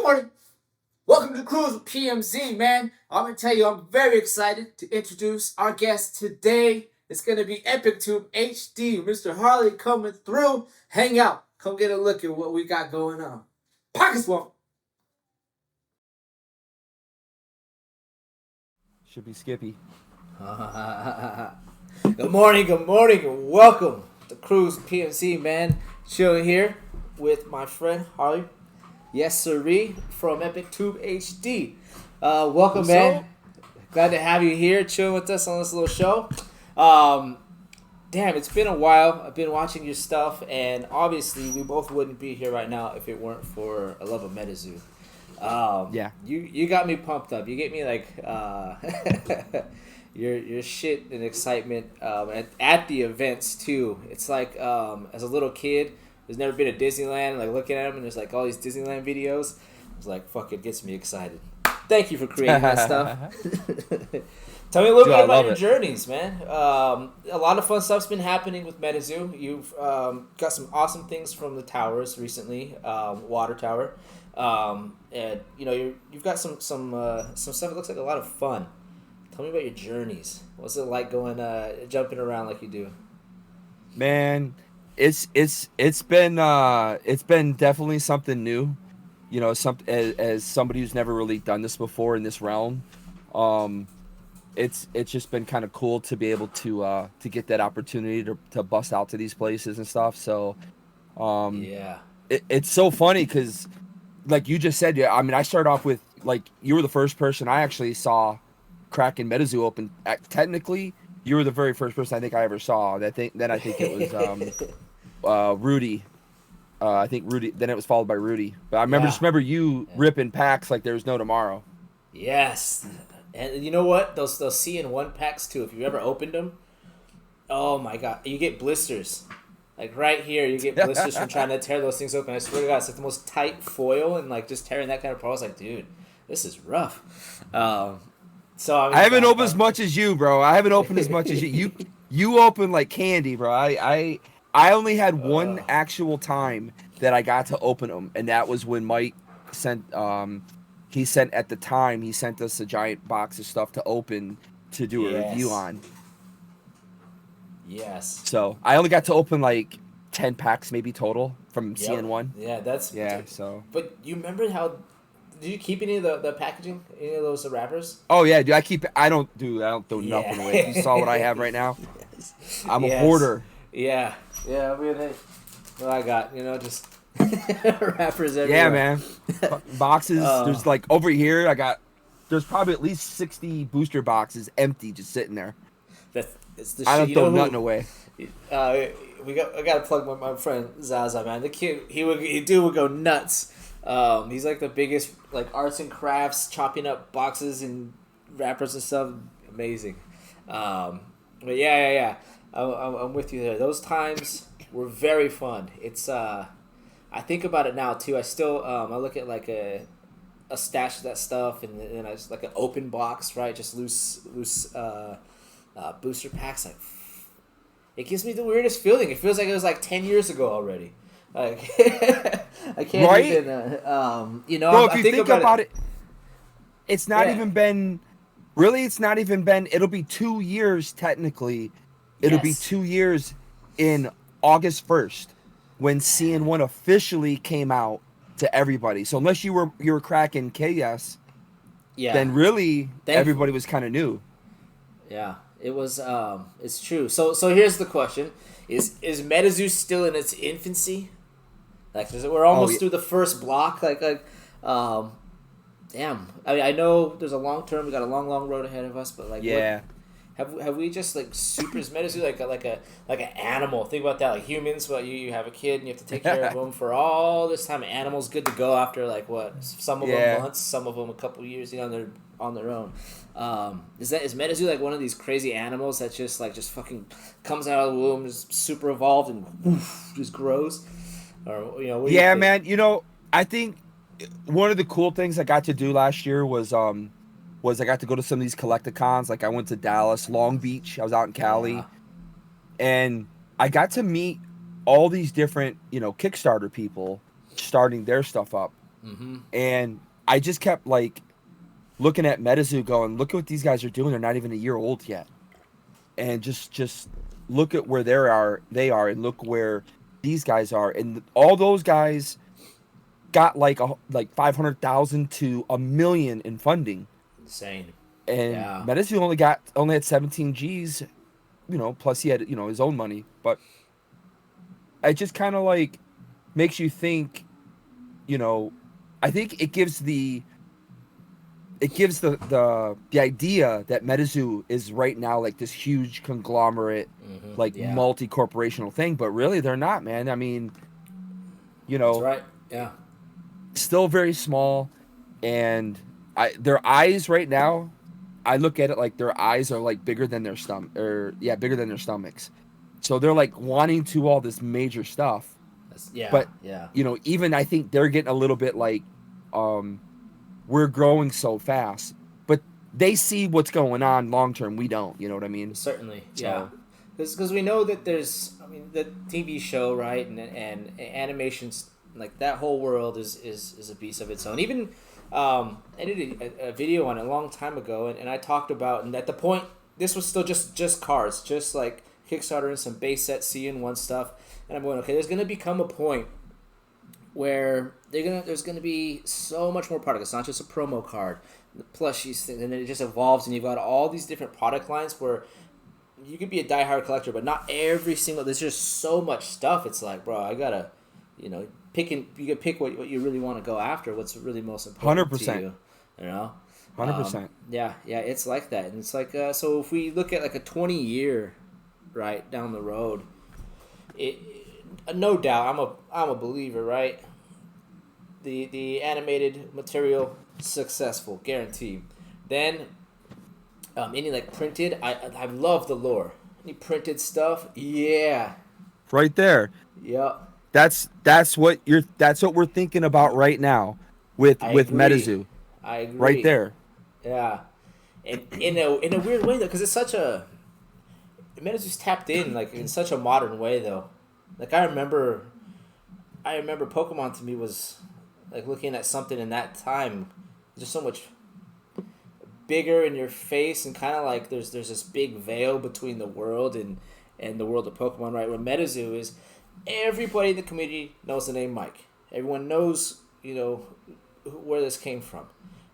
morning. Welcome to Cruise with PMZ, man. I'm going to tell you, I'm very excited to introduce our guest today. It's going to be EpicTubeHD. Mr. Harley coming through. Hang out. Come get a look at what we got going on. Pocket Swamp. Should be Skippy. Good morning, and welcome to Cruise with PMZ, man. Chilling here with my friend Harley. Yes, sirree, from EpicTubeHD. Welcome, What's man. up? Glad to have you here, chilling with us on this little show. Damn, it's been a while. I've been watching your stuff, and obviously, we both wouldn't be here right now if it weren't for a love of Metazoo. Yeah. You got me pumped up. You get me like your shit and excitement at the events too. It's like as a little kid. There's never been a Disneyland, like looking at them and there's like all these Disneyland videos. I was like, fuck, it gets me excited. Thank you for creating that stuff. Tell me a little bit about your journeys, man. A lot of fun stuff's been happening with Metazoo. You've got some awesome things from the towers recently, Water Tower. And you know, you've got some stuff that looks like a lot of fun. Tell me about your journeys. What's it like going jumping around like you do? Man, it's been definitely something new, you know, as somebody who's never really done this before in this realm. It's just been kind of cool to be able to get that opportunity to bust out to these places and stuff. So Yeah, it's so funny because like you just said, I mean, I started off with, like, you were the first person I actually saw cracking Metazoo open. Technically, you were the very first person I think I ever saw. I think it was Rudy. I think Rudy. Then it was followed by Rudy. But I remember you ripping packs like there was no tomorrow. Yes, and you know what? Those CN1 packs too. If you ever opened them, oh my god, you get blisters. Like right here, you get blisters from trying to tear those things open. I swear to God, it's like the most tight foil, and like just tearing that kind of pro. I was like, dude, this is rough. So I haven't opened as much as you, bro. I haven't opened as much as you. You open like candy, bro. I only had one actual time that I got to open them, and that was when Mike sent. He sent us a giant box of stuff to open to do a review on. Yes. So I only got to open like 10 packs maybe total from CN1. Yeah, that's So. But you remember how? Did you keep any of the packaging? Any of those wrappers? Oh yeah, dude. I don't throw nothing away. You saw what I have right now. Yes. I'm a hoarder. Yeah. I mean, hey, what I got, you know, just wrappers everywhere. Yeah, man. Boxes. There's like over here. There's probably at least 60 booster boxes empty, just sitting there. I don't throw nothing away. I gotta plug my friend Zaza, man. The kid, he would go nuts. He's like the biggest, like, arts and crafts, chopping up boxes and wrappers and stuff. Amazing. But yeah. I'm with you there. Those times were very fun. It's I think about it now too. I still I look at like a stash of that stuff, and then I just like an open box, right? Just loose booster packs. Like, it gives me the weirdest feeling. It feels like it was like 10 years ago already. Like, I can't even. You know, bro, if you think about it, it's not even been. Really, it's not even been. It'll be 2 years technically. It'll be 2 years in August 1st when CN1 officially came out to everybody. So unless you were cracking KS, then really everybody was kind of new. Yeah, it was. It's true. So here's the question: Is Metazoo still in its infancy? Like, we're almost through the first block. Damn. I mean, I know there's a long term. We got a long road ahead of us, but like, have we just like super Metazoo like an animal? Think about that, like humans. Well, you have a kid and you have to take care of them for all this time. Animals good to go after like what? Some of them months, some of them a couple years. You know, they're on their own. Is Metazoo like one of these crazy animals that just fucking comes out of the womb, just super evolved and woof, just grows? Or, you know, what do you think? Man. You know, I think one of the cool things I got to do last year was I got to go to some of these collecticons. Like, I went to Dallas, Long Beach. I was out in Cali, and I got to meet all these different, you know, Kickstarter people starting their stuff up. Mm-hmm. And I just kept like looking at Metazoo going, look at what these guys are doing. They're not even a year old yet. And just look at where they are and look where these guys are. And all those guys got like 500,000 to a million in funding. Insane. And Yeah. Metazoo only had 17 G's, plus he had, his own money. But it just kind of like makes you think, you know, I think it gives the idea that Metazoo is right now like this huge conglomerate, Mm-hmm. like Yeah. multi-corporational thing, but really they're not, man. I mean, you That's know, right. Yeah. still very small, and their eyes right now, I look at it like their eyes are like bigger than their stomach, or yeah, bigger than their stomachs. So they're like wanting to all this major stuff, Yeah. but Yeah. even I think they're getting a little bit like, um, we're growing so fast, but they see what's going on long term. We don't, you know what I mean? Certainly. Yeah. So Because we know that there's, I mean, the TV show, right, and animations, like that whole world is a beast of its own. Even I did a video on it a long time ago, and I talked about, and at the point, this was still just cards, just like Kickstarter and some base set C1 stuff, and I'm going, okay, there's gonna become a point where there's gonna be so much more product. It's not just a promo card, the plushies thing, and then it just evolves, and you've got all these different product lines where you could be a diehard collector, but not every single. There's just so much stuff. It's like, bro, I gotta, you can pick what you really want to go after. What's really most hundred important to percent, you, you know? 100%. Yeah, yeah, it's like that, and it's like so if we look at like a 20-year, right down the road, it no doubt I'm a believer, right? The animated material successful, guaranteed. Then any like printed, I love the lore. Any printed stuff, yeah, Right there. yep. That's what we're thinking about right now with I agree. Metazoo. I Right agree. there. Yeah, and in a weird way though, because it's such a Menace tapped in like in such a modern way though. Like I remember Pokemon to me was like looking at something in that time, just so much bigger in your face and kind of like there's this big veil between the world and the world of Pokemon, right? Where Metazoo is, everybody in the community knows the name Mike. Everyone knows, where this came from.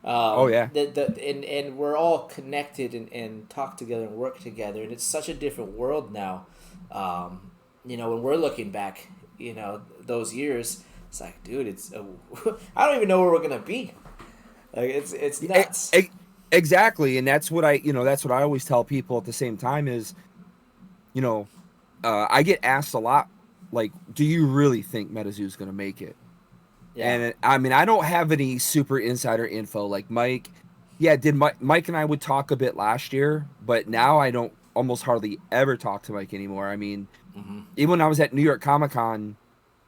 Oh yeah. And we're all connected and talk together and work together, and it's such a different world now. When we're looking back, those years, it's like, dude, I don't even know where we're gonna be. Like it's nuts. Exactly, and that's what I always tell people at the same time is, you know, I get asked a lot, like, do you really think Metazoo's going to make it? Yeah. And I mean, I don't have any super insider info. Like Mike, yeah, did Mike and I would talk a bit last year, but now I don't almost hardly ever talk to Mike anymore. I mean, Mm-hmm. even when I was at New York Comic Con,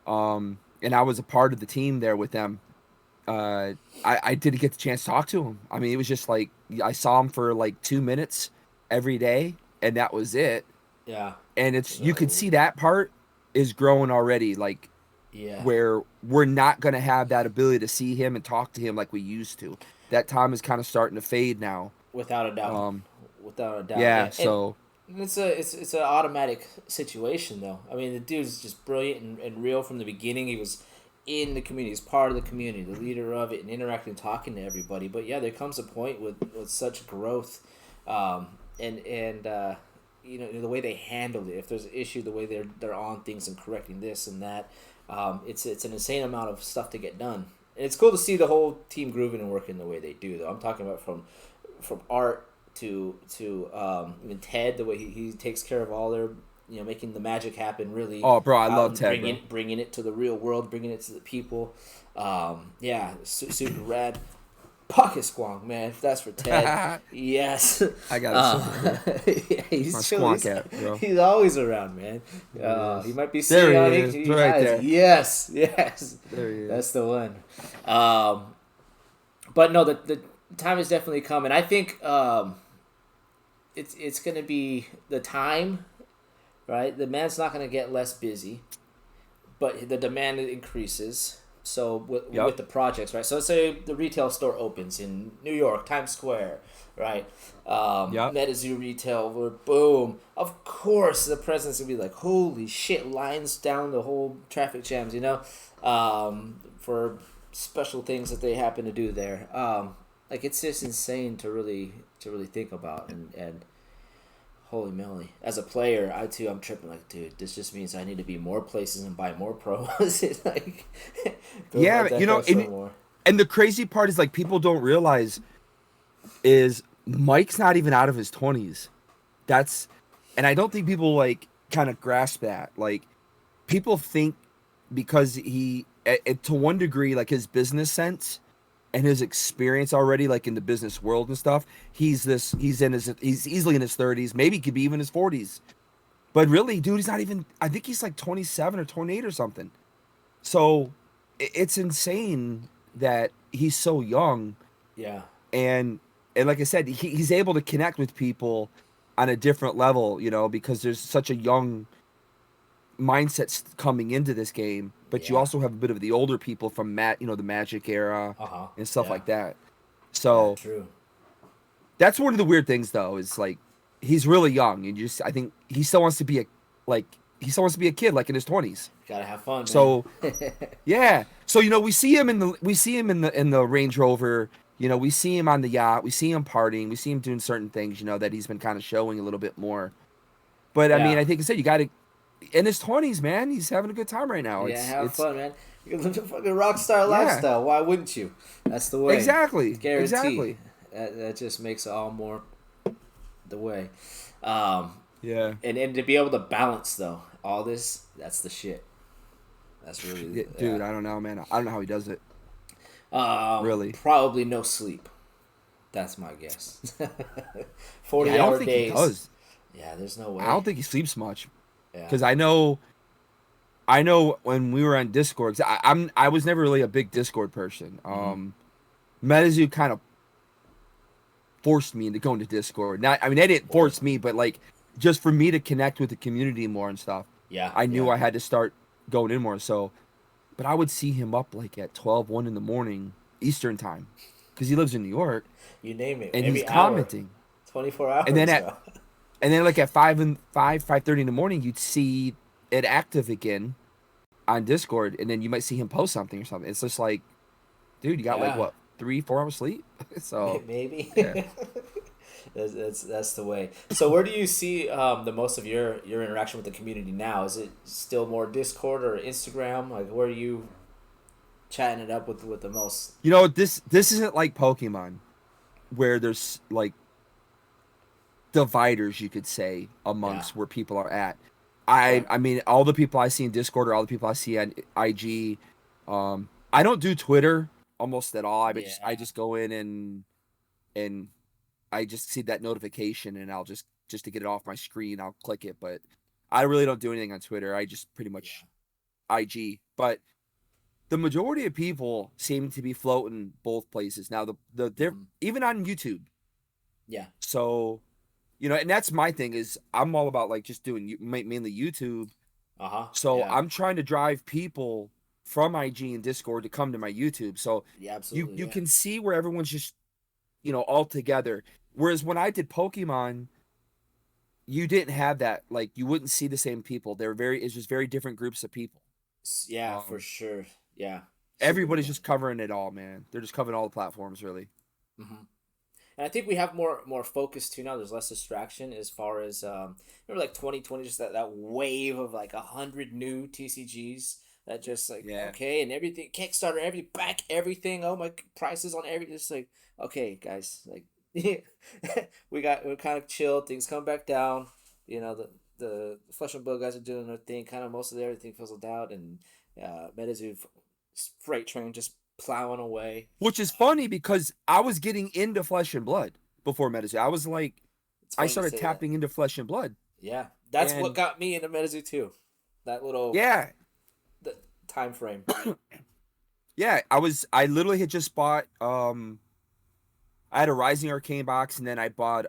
and I was a part of the team there with them, I didn't get the chance to talk to him. I mean, it was just like I saw him for like 2 minutes every day, and that was it. Yeah. And you can see that part is growing already. Like, Yeah. where we're not going to have that ability to see him and talk to him like we used to. That time is kind of starting to fade now. Without a doubt. Um, Without a doubt. yeah, And so it's an automatic situation though. I mean, the dude's just brilliant and real from the beginning. He was in the community, he's part of the community, the leader of it, and interacting, talking to everybody. But yeah, there comes a point with such growth, and the way they handled it. If there's an issue, the way they're on things and correcting this and that, it's an insane amount of stuff to get done. And it's cool to see the whole team grooving and working the way they do. Though I'm talking about from art to even Ted, the way he takes care of all their making the magic happen. Really, oh, bro, I out love and Ted, bringing it to the real world, bringing it to the people. Yeah, super rad. Pocket Squonk, man. If that's for Ted, yes. I got it. Yeah, he's My chilling. Squonk app, bro. He's always around, man. He might be There sitting on he it. is, right there. Yes. There he is. That's the one. But no, the time is definitely coming. I think it's gonna be the time, right? The man's not gonna get less busy, but the demand increases. So with Yep. the projects, right? So let's say the retail store opens in New York, Times Square, right? Yep. Metazoo retail, boom. Of course, the president's gonna be like, "Holy shit!" Lines down the whole traffic jams, for special things that they happen to do there. Like it's just insane to really think about and holy moly. As a player, I'm tripping like, dude, this just means I need to be more places and buy more pros. like build my Yeah, deck up some more. and the crazy part is like people don't realize is Mike's not even out of his 20s. That's and I don't think people like kind of grasp that. Like people think because to one degree like his business sense and his experience already like in the business world and stuff, he's easily in his 30s, maybe could be even his 40s. But really, dude, he's not even I think he's like 27 or 28 or something. So it's insane that he's so young Yeah. and like I said, he's able to connect with people on a different level, because there's such a young mindset coming into this game, but you Yeah. also have a bit of the older people from the Magic era Uh-huh. and stuff Yeah. like that. Yeah, So true. that's one of the weird things, though, is like he's really young, and I think he still wants to be a kid, like in his 20s. Gotta have fun, man. So yeah. So we see him in the Range Rover. We see him on the yacht. We see him partying. We see him doing certain things. That he's been kind of showing a little bit more. But I mean, Yeah. I think I said you got to in his 20s, man. He's having a good time right now. Yeah, have It's fun, man. You can live a fucking rock star yeah, lifestyle. Why wouldn't you? That's the way. exactly, Guarantee. exactly. That just makes it all more the way. Um, Yeah, and to be able to balance though all this, that's the shit. That's really yeah, dude. I don't know, man. I don't know how he does it. Really. Probably no sleep. That's my guess. Yeah, I don't 40-hour think he days. does. Yeah, there's no I don't way. think he sleeps much Yeah. because I know when we were on Discord, 'cause I was never really a big Discord person. Mm-hmm. Metazoo kind of forced me into going to Discord. Not, I mean, they didn't Word. force me, but like just for me to connect with the community more and stuff. Yeah, I knew yeah. I had to start going in more. So, but I would see him up like at 1 in the morning Eastern time because he lives in New York You name it. and he's Every hour. commenting. 24 And then hours, at bro. and then like at 5:30 in the morning, you'd see it active again on Discord, and then you might see him post something or something. It's just like, dude, you got like Yeah. what 3-4 hours sleep? So Maybe. yeah. That's the way. So where do you see the most of your interaction with the community now? Is it still more Discord or Instagram? Like where are you chatting it up with the most? This isn't like Pokemon where there's like dividers, you could say, Yeah. amongst where people are at. Okay. I mean, all the people I see in Discord or all the people I see on IG. I don't do Twitter almost at all. I Yeah. just go in and I just see that notification and I'll just to get it off my screen, I'll click it. But I really don't do anything on Twitter. I just pretty much Yeah. IG. But the majority of people seem to be floating both places now. They're Hmm. even on YouTube. Yeah. So and that's my thing is I'm all about like just doing mainly YouTube. Uh-huh. So Yeah. I'm trying to drive people from IG and Discord to come to my YouTube. So Yeah, you absolutely. you Yeah. can see where everyone's just all together. Whereas when I did Pokemon, you didn't have that. Like you wouldn't see the same people. It's just very different groups of people. Yeah, for Um, sure. Yeah. Super Everybody's different. just covering it all, man. They're just covering all the platforms, really. Hmm. And I think we have more focus too now. There's less distraction as far as remember like 2020, just that wave of like 100 new TCGs that just like Yeah. okay and everything Kickstarter everything. Oh my prices on everything. It's like okay guys like we're kind of chill. Things come back down. The Flesh and Blood guys are doing their thing. Kind of most of everything fizzled out and Metazoo freight train just plowing away. Which is funny because I was getting into Flesh and Blood before Metazoo. I was like, It's I funny you started say that. tapping into Flesh and Blood. Yeah, that's what And got me into Metazoo too. That little yeah, the time frame. yeah, I literally had just bought I had a Rising Arcane box and then I bought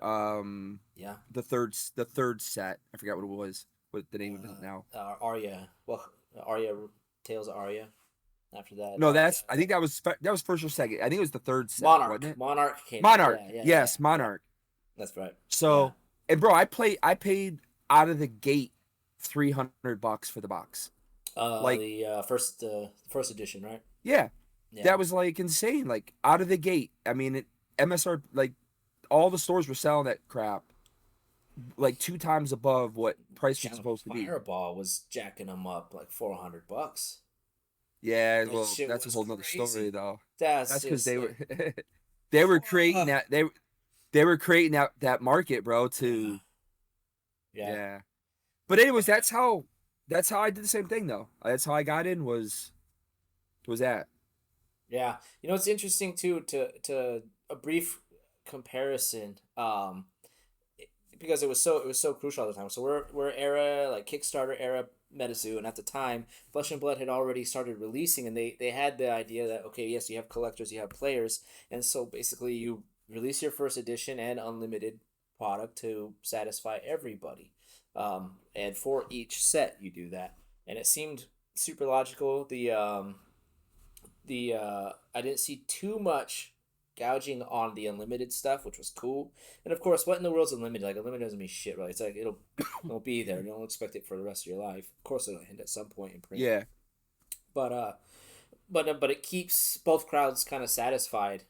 Yeah. the third set. I forgot what it was. What the name of it now. Arya. Well, Arya Tales of Arya. after that. No, that's I think that was first or second. I think it was the third set, wasn't Monarch. it? Monarch came out. Monarch. Yeah, yeah, yeah, Yes, yeah. Monarch. That's right. Yeah. So, and bro, I paid out of the gate $300 for the box. Like, The first edition, right? yeah, Yeah. that was like insane. Like out of the gate. I mean, MSR like all the stores were selling that crap like two times above what price was Channel supposed to be. Fireball was jacking them up like $400. Yeah, That well, shit that's a was whole nother story crazy. though. That's That's because just they like, were they were creating fuck. they were creating that market, bro. Yeah. To Yeah. yeah. But anyways, But that's how I did the same thing though. That's how I got in was that. yeah, it's interesting too to a brief comparison. Because it was so crucial at the time. So we're era like Kickstarter era Metazoo, and at the time, Flesh and Blood had already started releasing, and they had the idea that okay, yes, you have collectors, you have players, and so basically you release your first edition and unlimited product to satisfy everybody, and for each set you do that, and it seemed super logical. The I didn't see too much gouging on the unlimited stuff, which was cool. And of course, what in the world's unlimited? Like unlimited doesn't mean shit, right? It's like it'll be there. You don't expect it for the rest of your life. Of course, it'll end at some point in print. Yeah. But but it keeps both crowds kind of satisfied.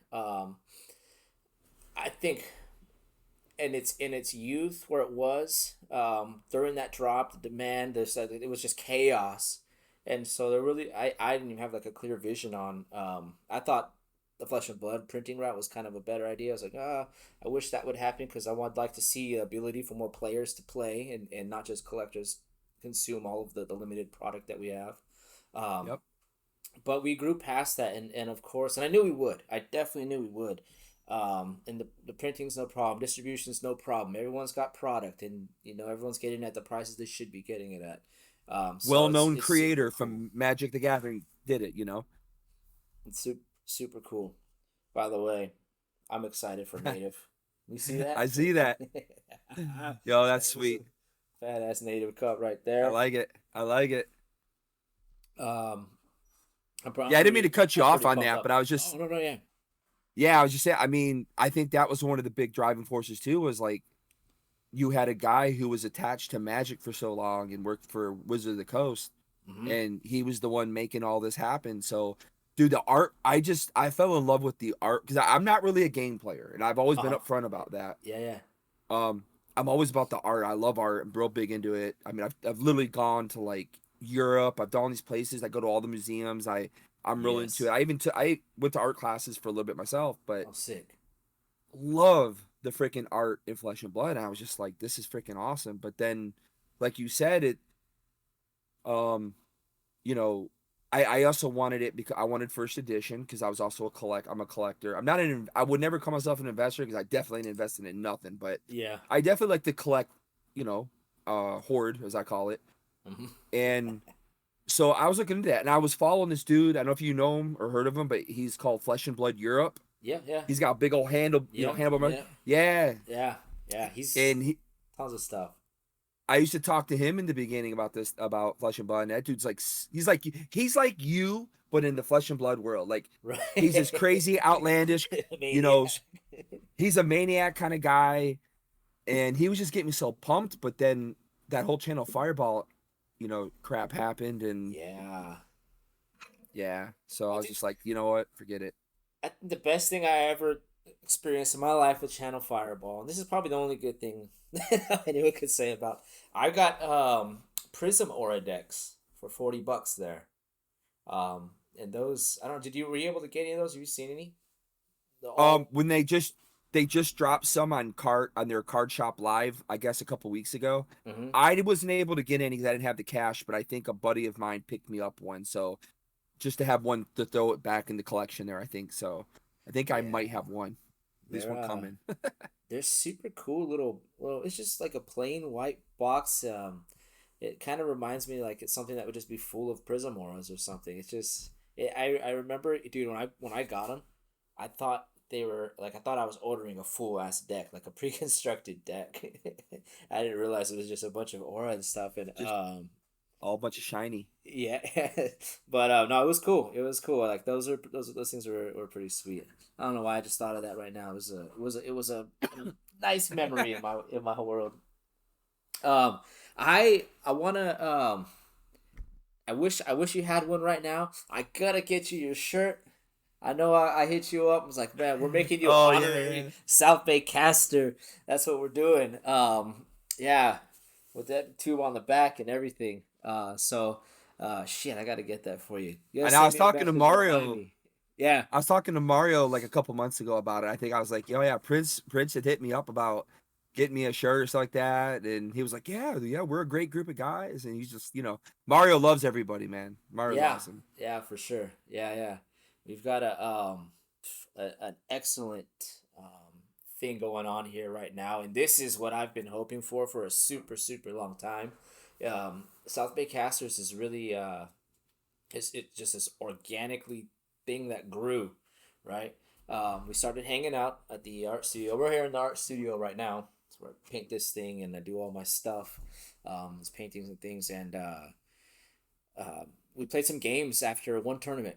I think, and it's in its youth where it was during that drop, the demand, it was just chaos. And so there really, I didn't even have like a clear vision on. I thought the Flesh and Blood printing route was kind of a better idea. I was like, I wish that would happen because I would like to see the ability for more players to play and not just collectors consume all of the limited product that we have. Um, Yep. but we grew past that, and of course, and I knew we would. I definitely knew we would. And the printing's no problem, distribution's no problem. Everyone's got product, and everyone's getting it at the prices they should be getting it at. So Well-known it's super creator cool. from Magic the Gathering did it, you know. It's super cool. By the way, I'm excited for Native. You see that? I see that. Yo, that's That was a sweet. fat ass Native cup right I there. like it. I like it. Um, I'm Yeah, I didn't mean to pretty cut you I'm off pretty on pumped that, but up. I was Oh just no, yeah. yeah, I was just saying. I mean, I think that was one of the big driving forces too. Was like you had a guy who was attached to Magic for so long and worked for Wizard of the Coast, Mm-hmm. and he was the one making all this happen. So, dude, the art, I fell in love with the art because I'm not really a game player, and I've always Uh been huh. upfront about that. Yeah, yeah. Um, I'm always about the art. I love art. I'm real big into it. I mean, I've literally gone to like Europe. I've done all these places. I go to all the museums. I'm real into it. Yes. I went to art classes for a little bit myself, but Oh, sick. love the freaking art in Flesh and Blood. And I was just like, this is freaking awesome. But then, like you said, um, you know, I also wanted it because I wanted first edition because I was also I'm a collector. I would never call myself an investor because I definitely ain't investing in nothing, but Yeah. I definitely like to collect, you know, hoard as I call it. Mm-hmm. And so I was looking into that and I was following this dude. I don't know if you know him or heard of him, but he's called Flesh and Blood Europe. Yeah, yeah. He's got a big old Yep. handlebar. Yeah. Yeah. Yeah. Yeah. He's And tons of stuff. I used to talk to him in the beginning about Flesh and Blood. And that dude's like, he's like you, but in the Flesh and Blood world. Like, he's this Right. crazy, outlandish, you know, Maniac. he's a maniac kind of guy. And he was just getting me so pumped. But then that whole channel Fireball, crap happened. And Yeah. yeah, so I I was think just like, you know what? Forget it. the best thing I ever experienced in my life with Channel Fireball, and this is probably the only good thing anyone could say about. I got Prism Aura decks for $40 there. And those I don't know. Were you able to get any of those? Have you seen any? The all. When they just dropped some on their card shop live, I guess a couple weeks ago. Mm-hmm. I wasn't able to get any because I didn't have the cash, but I think a buddy of mine picked me up one. So just to have one to throw it back in the collection there, I think so. I think I might Yeah, have one. At least they're one coming. they're super cool little. It's just like a plain white box. It kind of reminds me like it's something that would just be full of prism auras or something. It's just I remember, dude, when I got them, I thought they were like I thought I was ordering a full ass deck, like a pre-constructed deck. I didn't realize it was just a bunch of aura and stuff, and Just All a bunch of shiny. Yeah, but no, it was cool. It was cool. Like those things were pretty sweet. I don't know why I just thought of that right now. It was a nice memory in my world. Um, I wanna I wish you had one right now. I gotta get you your shirt. I know I hit you up. I was like, man, we're making you Oh yeah, honorary yeah. South Bay caster. That's what we're doing. Yeah, with that tube on the back and everything. Shit, I gotta get that for you. You gotta And I send was me a talking to message and remind Mario. me. Yeah, I was talking to Mario like a couple months ago about it. I think I was like, "Yo, yeah, Prince had hit me up about getting me a shirt or something like that," and he was like, "Yeah, yeah, we're a great group of guys." And he's just, Mario loves everybody, man. Mario's yeah, awesome. yeah, for sure. Yeah, yeah. We've got an excellent thing going on here right now, and this is what I've been hoping for a super super long time. South Bay Casters is really it's just this organically thing that grew, right? We started hanging out at the art studio. We're here in the art studio right now. It's where I paint this thing and I do all my stuff, these paintings and things. And we played some games after one tournament.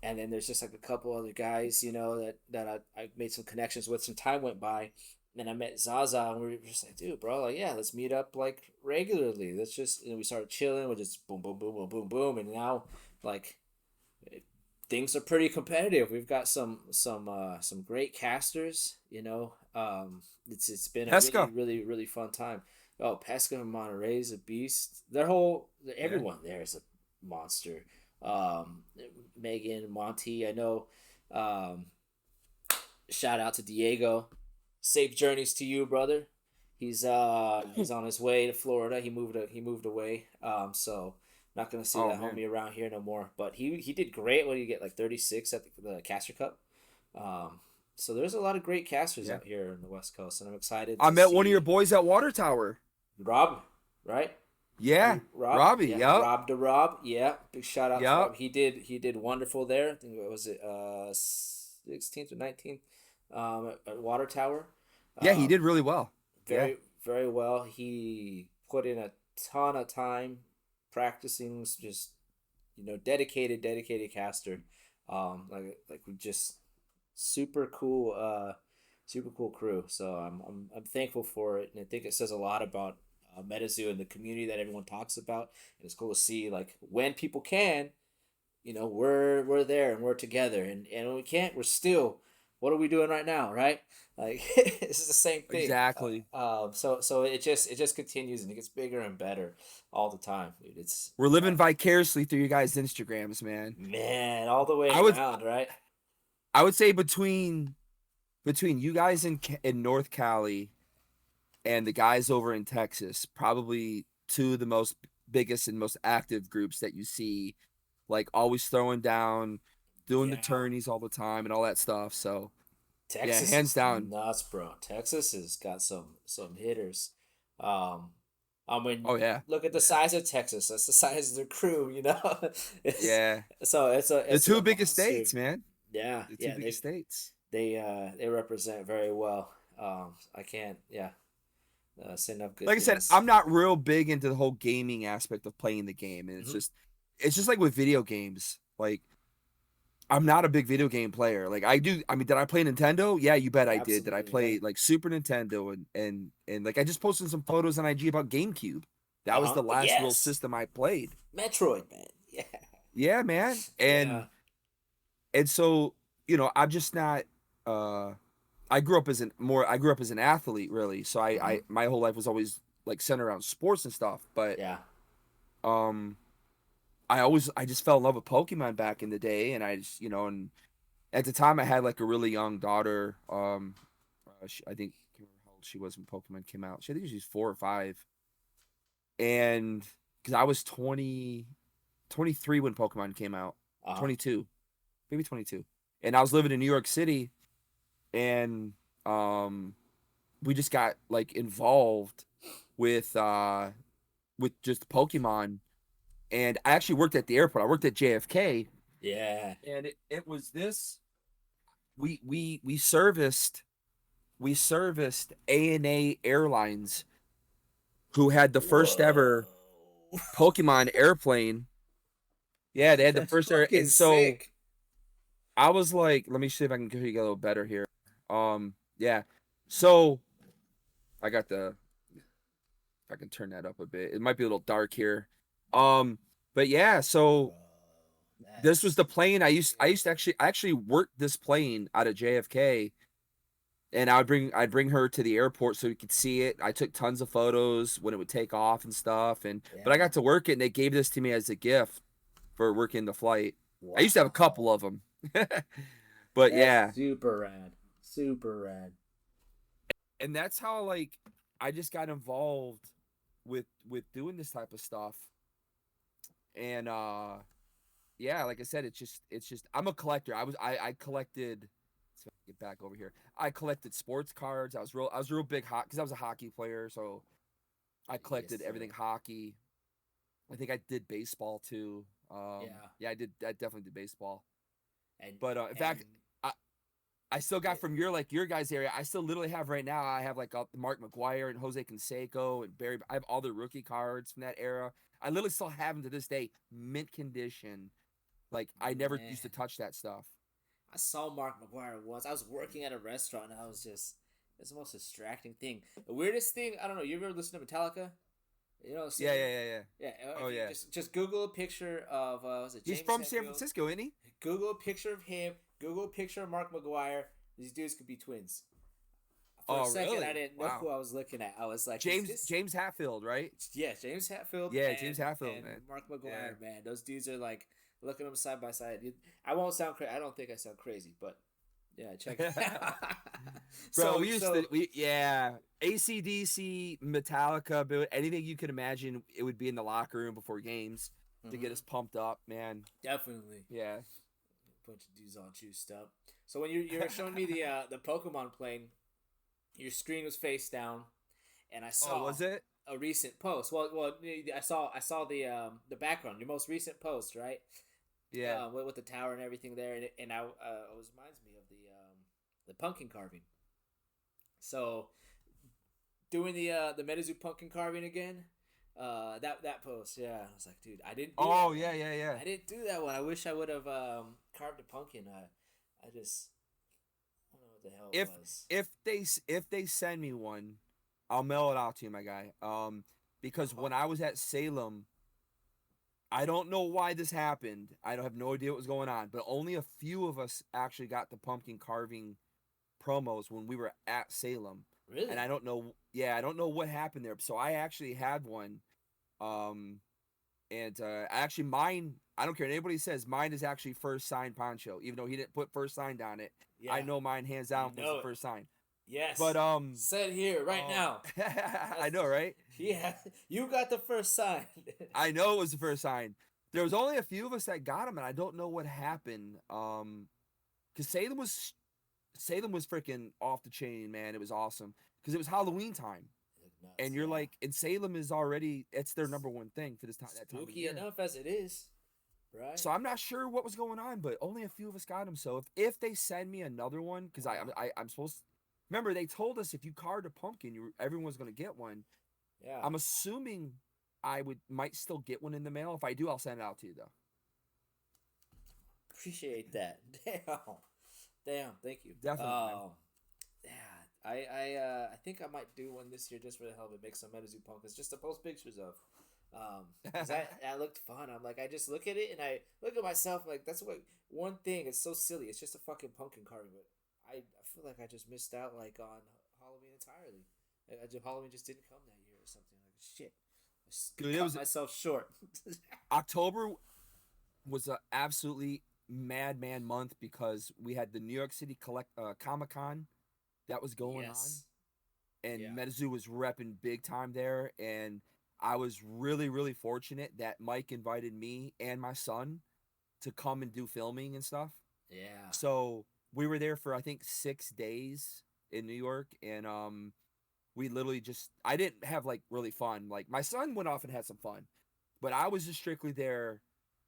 And then there's just like a couple other guys, that I made some connections with. Some time went by, and I met Zaza, and we were just like, dude, bro, like, yeah, let's meet up like regularly. Let's just, we started chilling. We just boom, boom, boom, boom, boom, boom, and now, like, things are pretty competitive. We've got some great casters. It's been a really Pesca. really really fun time. Oh, Pesca and Monterey is a beast. Yeah. Everyone there is a monster. Um, Megan, Monty, I know. Um, Shout out to Diego. Safe journeys to you, brother. He's on his way to Florida. He moved away. So not gonna see Oh that man. homie around here no more. But he did great. What did he get, like 36 at the Caster Cup? Um, so there's a lot of great casters Yeah. out here in the West Coast, and I'm excited I to met one of your see boys at Water Tower. Rob, right? Yeah. Rob, Robbie. yeah, Yep. Rob to Rob, yeah. Big shout out to Rob. Yep. He did wonderful there. I think it was it 16th or 19th, at Water Tower. Yeah, he Um, did really well. Yeah. very very well. He put in a ton of time practicing. Just dedicated caster. Like we just super cool super cool crew. So I'm thankful for it, and I think it says a lot about Metazoo and the community that everyone talks about. And it's cool to see, like, when people can, we're there and we're together, and when we can't, we're still. What are we doing right now, right? Like this is the same thing. Exactly. So it just continues and it gets bigger and better all the time, dude. It's We're living vicariously through you guys' Instagrams, man. man, all the way I would around, right? I would say between you guys in North Cali and the guys over in Texas, probably two of the most biggest and most active groups that you see, like always throwing down, doing the Yeah, tourneys all the time and all that stuff. So yeah, Texas hands is down. nuts, bro. Texas has got some hitters. Um, I mean, Oh yeah, look at the yeah, size of Texas. That's the size of their crew, you know. it's yeah. so it's a The it's two a biggest monster. states, man. Yeah, The two yeah. biggest states. They represent very well. I can't, say enough good Like I said, things. I'm not real big into the whole gaming aspect of playing the game, and Hmm. it's just like with video games. Like I'm not a big video game player. Like I mean, did I play Nintendo? Yeah, you bet I did. Did I Absolutely, yeah. play like Super Nintendo and like I just posted some photos on IG about GameCube. That Uh was huh. the last real Yes, system I played. Metroid, man. Yeah, Yeah, man. yeah. And so, I'm just not uh I grew up as an athlete really. So Hmm. I my whole life was always like centered around sports and stuff, but Yeah. um I just fell in love with Pokemon back in the day, and I just and at the time I had like a really young daughter. I think I can't remember how old she was when Pokemon came out. I think she was 4 or 5, and because I was 23 when Pokemon came out, Uh huh. 22, maybe 22, and I was living in New York City, and um, we just got like involved with just Pokemon, and I actually worked at the airport. I worked at JFK, Yeah. and it was this we serviced A&A Airlines, who had the first Whoa. ever Pokemon airplane. Yeah, they had the That's first air, fucking and so sick. I was like, let me see if I can get you a little better here. Yeah. So I got the. If I can turn that up a bit, it might be a little dark here. But yeah, so Bro, this was that's the plane I used to sick. actually work this plane out of JFK, and I'd bring her to the airport so we could see it. I took tons of photos when it would take off and stuff, and but I Yeah. got to work it, and they gave this to me as a gift for working the flight. I used to have a couple Wow. of them. But That's yeah, super rad. Super rad. and that's how like I just got involved with doing this type of stuff. And yeah, like I said, it's just I'm a collector. I collected. Let's get back over here. I collected sports cards. I was real big hot because I was a hockey player, so I Yes, collected everything sir. hockey. I think I did baseball too. Yeah. Yeah, I did. I definitely did baseball. And But in and fact, I I still got it, from your guys area. I still literally have right now. I have like Mark McGuire and Jose Canseco and Barry. I have all the rookie cards from that era. I literally still have them to this day, mint condition. Like I never used to man, touch that stuff. I saw Mark McGuire once. I was working at a restaurant and I was just it's the most distracting thing. The weirdest thing, I don't know, you ever listen to Metallica? You know, Yeah, singer? yeah, yeah, yeah. Yeah, Oh if you yeah. just Google a picture of was it He's James from San Hetfield? Francisco, isn't he? Google a picture of him. Google a picture of Mark McGuire. These dudes could be twins. For a Oh second, I really? didn't know Wow. who I was looking at. I was like, "Is James this?" James Hatfield, right? Yeah, James Hetfield Yeah, James Hatfield, and man. Mark Yeah. McGuire. Man, those dudes are like looking them side by side. I won't sound crazy. I don't think I sound crazy, but yeah, check it out. Bro, so we used to so we yeah. ACDC, Metallica, but anything you could imagine, it would be in the locker room before games to get mhm, us pumped up, man. definitely Yeah. bunch of dudes all juiced up. So when you're showing me the Pokemon plane, your screen was face down, and I Oh, saw was it? a recent post. Well, I saw the background, your most recent post, right? Yeah. With the tower and everything there, and it was reminds me of the pumpkin carving. So doing the Metazoo pumpkin carving again. That post, yeah. I was like, dude, I didn't do Oh, that one. yeah, yeah, yeah. I didn't do that one. I wish I would have carved a pumpkin. I just I don't know what the hell it If was. if they send me one, I'll mail it out to you, my guy. Because when I was at Salem, I don't know why this happened. I don't have no idea what was going on, but only a few of us actually got the pumpkin carving promos when we were at Salem. And Really? I don't know, yeah, I don't know what happened there. So I actually had one. Um, and actually mine, I don't care what anybody says, mine is actually first signed Poncho, even though he didn't put first signed on it. I Yeah, know mine hands you down was the know it. first sign. But Yes, said here right now. I That's know, right? yeah. You got the first sign. I know it was the first sign. There was only a few of us that got them, and I don't know what happened. Because Salem was freaking off the chain, man. It was awesome because it was Halloween time, Nuts, and you're yeah. like, and Salem is already it's their number one thing for this time that time of Spooky year. enough as it is, right? So I'm not sure what was going on, but only a few of us got them. So if they send me another one, because Wow. I'm supposed to, remember they told us if you carved a pumpkin, everyone's gonna get one. Yeah. I'm assuming I would might still get one in the mail. If I do, I'll send it out to you though. Appreciate that. Damn. Damn. Thank you. Definitely, man. Yeah. I think I might do one this year just for the hell of it. Make some Metazoo pumpkins just to post pictures of. Cause that looked fun. I'm like, I just look at it and I look at myself like that's what one thing. It's so silly. It's just a fucking pumpkin carving, but I feel like I just missed out like on Halloween entirely. Halloween just didn't come that year or something. Like shit, I just Dude, it cut was myself short. October was an absolutely madman month because we had the New York City Comic Con that was going on, Yes. and Yeah. Metazoo was repping big time there, and I was really really fortunate that Mike invited me and my son to come and do filming and stuff. Yeah. So we were there for I think 6 days in New York, and we literally just I didn't have like really fun. Like my son went off and had some fun, but I was just strictly there.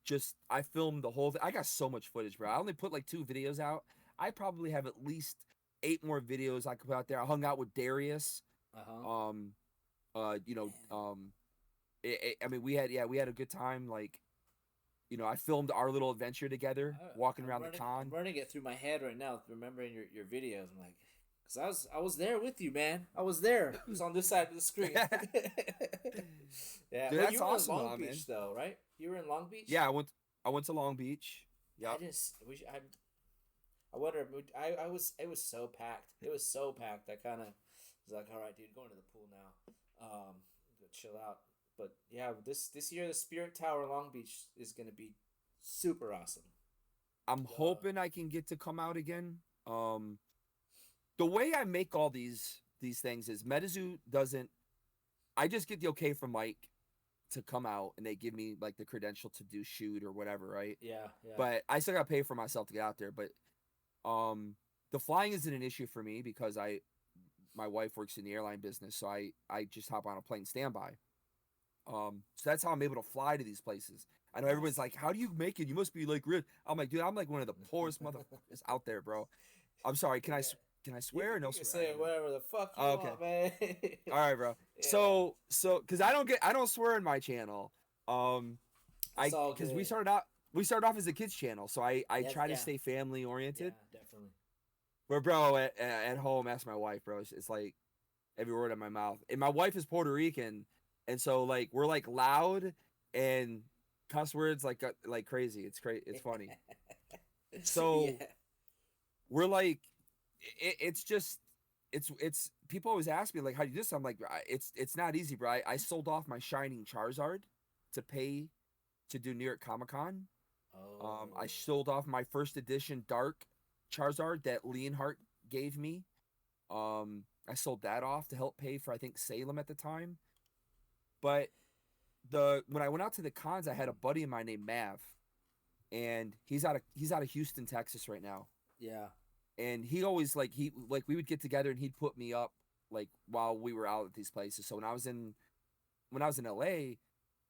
Just I filmed the whole thing. I got so much footage, bro. I only put like 2 videos out. I probably have at least 8 more videos I could put out there. I hung out with Darius. Uh huh. Um, you know, Man. I mean, we had a good time. Like, I filmed our little adventure together, walking around the I'm con. running it through my head right now, remembering your videos. I'm like, cause I was there with you, man. I was there. It was on this side of the screen. Dude, Yeah. Well, that's you were in awesome, Long though, man. Beach though, right? You were in Long Beach. Yeah, I went to Long Beach. I Yep. just wish I wonder. I was. It was so packed. It was so packed. I kind of was like, all right, dude, going to the pool now. Go chill out. But yeah, this year the Spirit Tower Long Beach is gonna be super awesome. I'm hoping I can get to come out again. The way I make all these things is Metazoo doesn't. I just get the okay from Mike to come out, and they give me like the credential to do shoot or whatever, right? Yeah, yeah. But I still got to pay for myself to get out there. But the flying isn't an issue for me because my wife works in the airline business, so I just hop on a plane standby. So that's how I'm able to fly to these places. I know everybody's like, "How do you make it? You must be like rich." I'm like, dude, I'm like one of the poorest motherfuckers out there, bro. I'm sorry. Yeah. Can I swear or no You can swear? say whatever the fuck you Oh, okay. want, man. All right, bro. Yeah, Because I don't swear in my channel. it's all Because good. we started off as a kids channel, so I Yeah, try to yeah, stay family oriented. yeah, definitely. But bro, at home, ask my wife, bro. It's like every word in my mouth. And my wife is Puerto Rican, and so like we're like loud and cuss words like crazy. It's crazy. It's funny. So Yeah. we're like, it's just it's people always ask me like, how do you do this? I'm like, it's not easy, bro. I sold off my Shining Charizard to pay to do New York Comic Con. I Oh. sold off my first edition Dark Charizard that Leonhardt gave me. I sold that off to help pay for I think Salem at the time. But the when I went out to the cons, I had a buddy of mine named Mav, and he's out of Houston, Texas right now. Yeah. And he always like we would get together and he'd put me up like while we were out at these places. So when I was in LA,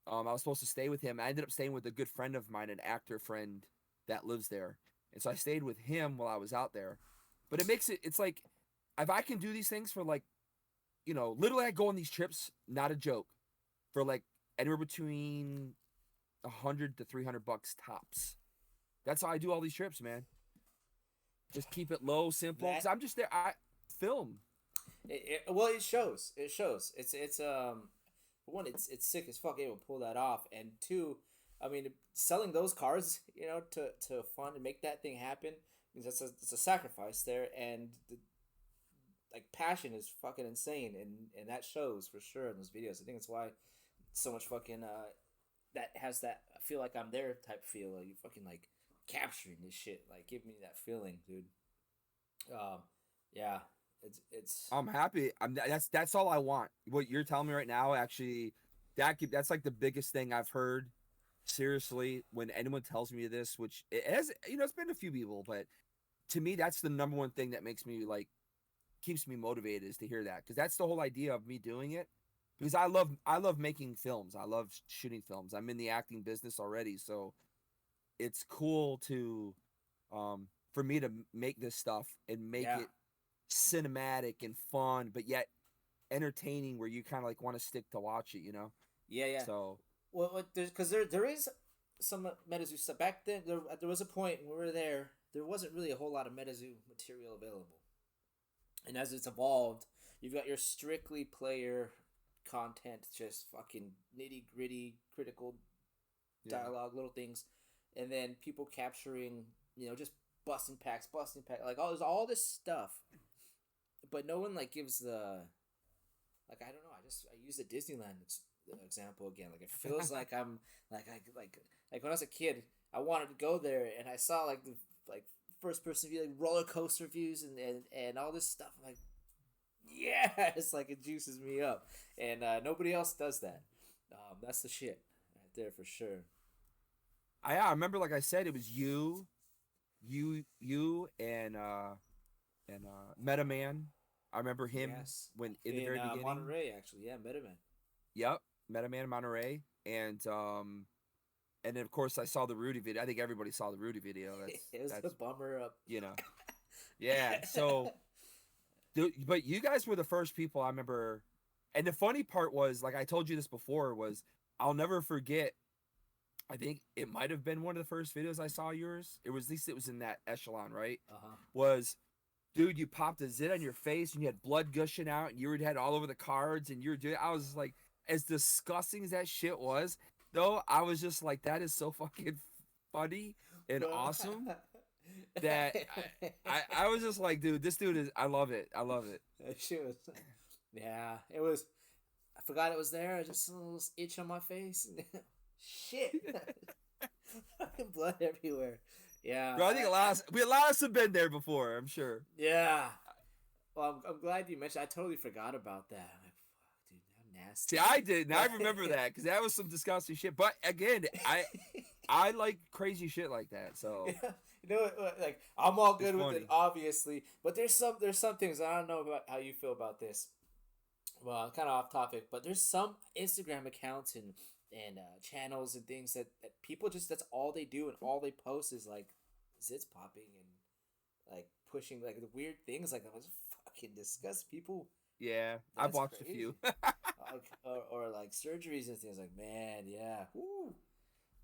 I was supposed to stay with him. I ended up staying with a good friend of mine, an actor friend that lives there. And so I stayed with him while I was out there. But it's like, if I can do these things for like, literally I go on these trips, not a joke, for like anywhere between 100 to $300 tops. That's how I do all these trips, man. Just keep it low, simple. Cause That I'm just there. I film. well, it shows. It shows. It's for one, it's sick as fuck able to pull that off, and two, I mean, selling those cars, to fund and make that thing happen means it's a sacrifice there, and like passion is fucking insane, and that shows for sure in those videos. I think that's why so much fucking that has that I feel like I'm there type feel. Like you fucking like capturing this shit. Like give me that feeling, dude. Um, yeah, it's I'm happy. That's all I want. What you're telling me right now, actually, that's like the biggest thing I've heard. Seriously, when anyone tells me this, which it has, it's been a few people, but to me, that's the number one thing that makes me like keeps me motivated is to hear that because that's the whole idea of me doing it. Because I love making films. I love shooting films. I'm in the acting business already, so it's cool to for me to make this stuff and make yeah, it cinematic and fun, but yet entertaining where you kind of like want to stick to watch it. yeah, yeah. So Well, there's because there is some Metazoo stuff back then. There was a point when we were there. There wasn't really a whole lot of Metazoo material available, and as it's evolved, you've got your strictly player content, just fucking nitty gritty, critical yeah. dialogue, little things, and then people capturing, just busting packs, like there's all this stuff, but no one like gives the like I don't know. I use the Disneyland example again. Like it feels like I'm like when I was a kid, I wanted to go there, and I saw like the like first person view, like roller coaster views and all this stuff. I'm like, yeah, it's like it juices me up, and nobody else does that. That's the shit right there for sure. I remember, like I said, it was you and Metaman. I remember him Yes, when in the in very beginning. Monterey actually, yeah, Metaman. Yep, Metaman in Monterey, and then of course I saw the Rudy video. I think everybody saw the Rudy video. That's It was a that's bummer up. you know, yeah. So, but you guys were the first people I remember. And the funny part was, like I told you this before, was I'll never forget. I think it might have been one of the first videos I saw yours. It was, at least it was in that echelon, right? Uh-huh. Was, dude, you popped a zit on your face and you had blood gushing out and you had all over the cards and you were doing. I was like, as disgusting as that shit was, though, I was just like, that is so fucking funny and awesome that I was just like, dude, this dude is. I love it. I love it. That shit was, yeah, it was. I forgot it was there. Just a little itch on my face. Shit, fucking blood everywhere. Yeah, Bro, I think a lot of us have been there before. I'm sure. Yeah. Well, I'm glad you mentioned. I totally forgot about that. I'm like, fuck, dude, how nasty. See, I didn't. I remember that because that was some disgusting shit. But again, I like crazy shit like that. So Yeah. You know, like I'm all good with funny. it, obviously. But there's some things I don't know about how you feel about this. Well, kind of off topic, but there's some Instagram accounts and channels and things that people just, that's all they do and all they post is like zits popping and like pushing like the weird things like that. Was fucking disgust people. Yeah, I've That's watched crazy. a few. Like or like surgeries and things like, man, yeah. Woo.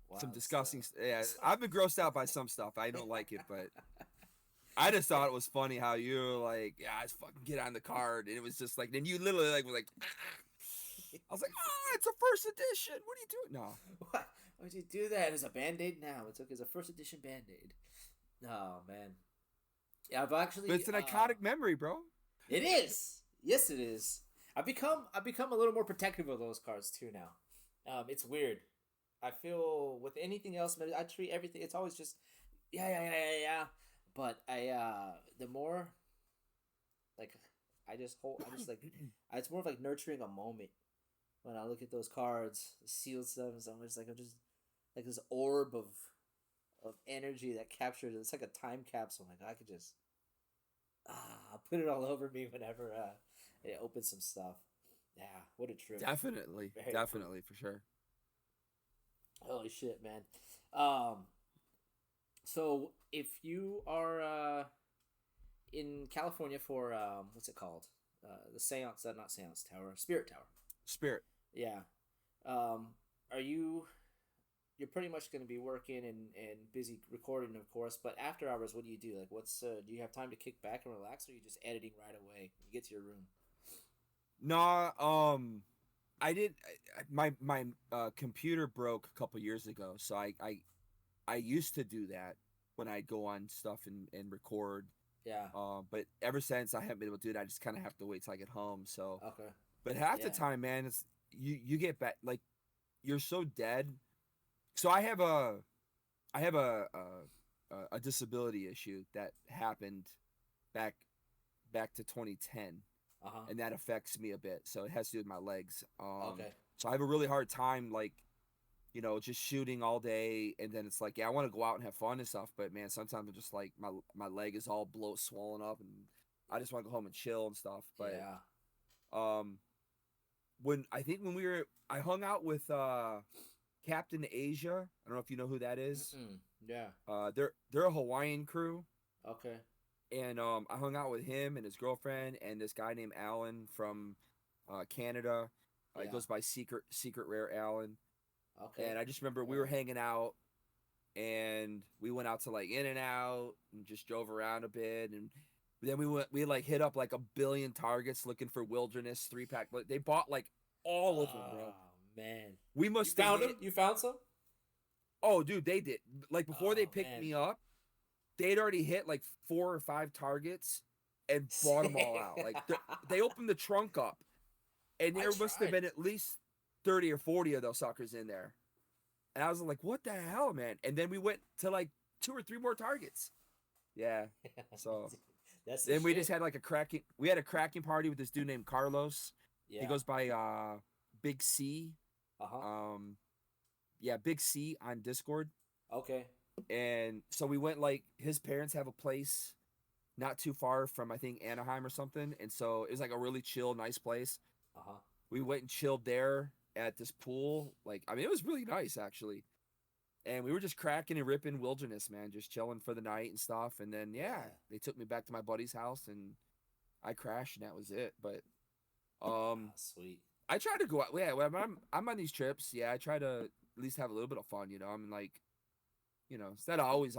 Wow, Some that's, disgusting. Yeah, I've been grossed out by some stuff. I don't like it, but I just thought it was funny how you were like, yeah, let's fucking get on the card, and it was just like, then you literally like were like, I was like, oh, it's a first edition. What are you doing? No, Why would you do that? It's a Band-Aid now. It's a first edition Band-Aid. Oh man. Yeah, I've actually but it's an iconic memory, bro. it is. Yes it is. I've become a little more protective of those cards too now. It's weird. I feel with anything else, I treat everything, it's always just yeah. But the more like I just like it's more of like nurturing a moment when I look at those cards, the sealed stuff, and I'm just like this orb of energy that captures it. It's like a time capsule. Like I could just I'll put it all over me whenever it opens some stuff. Yeah, what a trip. Definitely, Very definitely for sure. Holy shit, man. So if you are in California for what's it called? The Seance, not Seance Tower, Spirit Tower. Spirit. Yeah. Are you're pretty much going to be working and busy recording, of course, but after hours, what do you do? Like, do you have time to kick back and relax, or are you just editing right away when you get to your room? Nah, I did. My computer broke a couple years ago, so I used to do that when I'd go on stuff and record. Yeah. But ever since I haven't been able to do it, I just kind of have to wait till I get home. So, Okay. but half the Yeah. time, man, it's you get back like you're so dead. So I have a disability issue that happened back to 2010, Uh-huh. and that affects me a bit. So it has to do with my legs. Okay. So I have a really hard time like, just shooting all day, and then it's like, yeah, I want to go out and have fun and stuff, but man, sometimes I'm just like my leg is all swollen up, and I just want to go home and chill and stuff. But Yeah. um, I hung out with Captain Asia. I don't know if you know who that is. Mm-mm. Yeah. They're a Hawaiian crew, Okay. and I hung out with him and his girlfriend and this guy named Alan from Canada. He Yeah. goes by Secret Rare Alan. Okay. And I just remember we Yeah. were hanging out, and we went out to like In and Out and just drove around a bit, and then we like hit up like a billion Targets looking for Wilderness 3-pack. But they bought like all of them, bro. Oh man. We You must have found hit. him? You found some? Oh, dude, they did. Like before they Oh picked man. me up, they'd already hit like 4 or 5 targets and bought them all out. Like they opened the trunk up, and I there must have tried. been at least 30 or 40 of those suckers in there. And I was like, what the hell, man? And then we went to like 2 or 3 more Targets. Yeah. So That's the then we shit. just had like we had a cracking party with this dude named Carlos. Yeah. He goes by Big C. Uh-huh. Yeah, Big C on Discord. Okay. And so we went, like, his parents have a place not too far from, I think, Anaheim or something. And so it was like a really chill, nice place. Uh-huh. We went and chilled there at this pool. Like, I mean, it was really nice, actually. And we were just cracking and ripping Wilderness, man, just chilling for the night and stuff. And then, yeah, they took me back to my buddy's house, and I crashed, and that was it. But Ah, sweet. I try to go out. Yeah, when I'm on these trips. Yeah, I try to at least have a little bit of fun. You know, I mean, like, it's not always.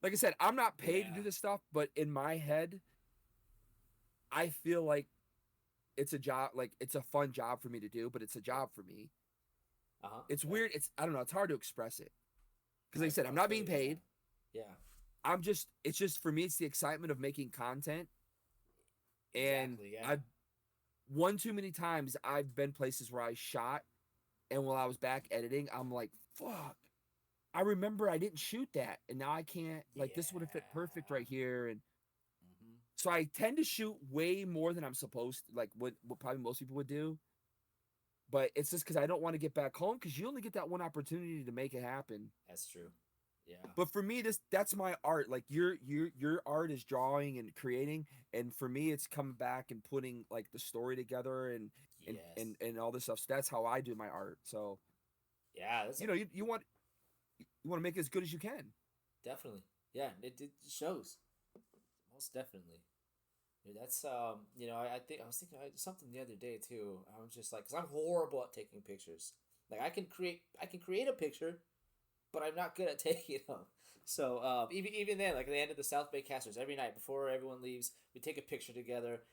Like I said, I'm not paid to do Yeah. this stuff, but in my head, I feel like it's a job. Like it's a fun job for me to do, but it's a job for me. It's Yeah. weird. I don't know. It's hard to express it because, like I said, I'm I not feel being you. Yeah. paid. Yeah. It's just for me. It's the excitement of making content, and Exactly. Yeah. I've one too many times I've been places where I shot, and while I was back editing, I'm like, fuck. I remember I didn't shoot that, and now I can't. Like this would have fit perfect Yeah. right here, and Hmm. so I tend to shoot way more than I'm supposed to, like what probably most people would do. But it's just because I don't want to get back home because you only get that one opportunity to make it happen. That's true. Yeah. But for me, that's my art. Like your art is drawing and creating, and for me, it's coming back and putting like the story together and Yes. and and all this stuff. So that's how I do my art. So Yeah. That's you want to make it as good as you can. definitely. Yeah. It shows. Most definitely. Dude, that's I think I was thinking something the other day too. I was just like, cause I'm horrible at taking pictures. Like I can create a picture, but I'm not good at taking them. So even then, like at the end of the South Bay Casters, every night before everyone leaves, we take a picture together.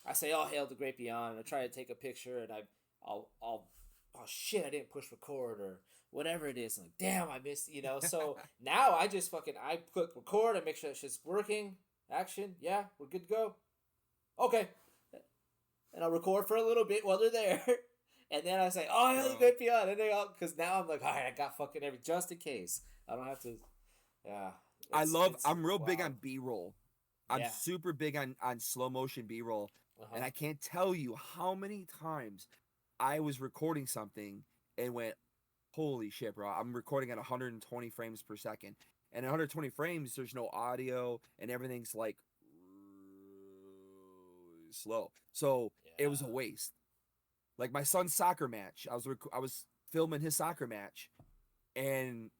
I say, "Oh, hail the great beyond," and I try to take a picture, and I'll oh shit, I didn't push record or whatever it is. I'm like, damn, I missed. So now I click record and make sure that shit's working. Action, yeah, we're good to go. Okay, and I'll record for a little bit while they're there. And then I say, "Oh, hail the Bro, great beyond," and they all because now I'm like, "All right, I got fucking every just in case. I don't have to." Yeah, I'm real big on wild. B-roll. I'm Yeah. super big on slow motion B-roll, Uh and huh. I can't tell you how many times I was recording something and went, "Holy shit, bro! I'm recording at 120 frames per second." And 120 frames, there's no audio, and everything's like slow. So it was a Yeah. waste. Like my son's soccer match, I was filming his soccer match, and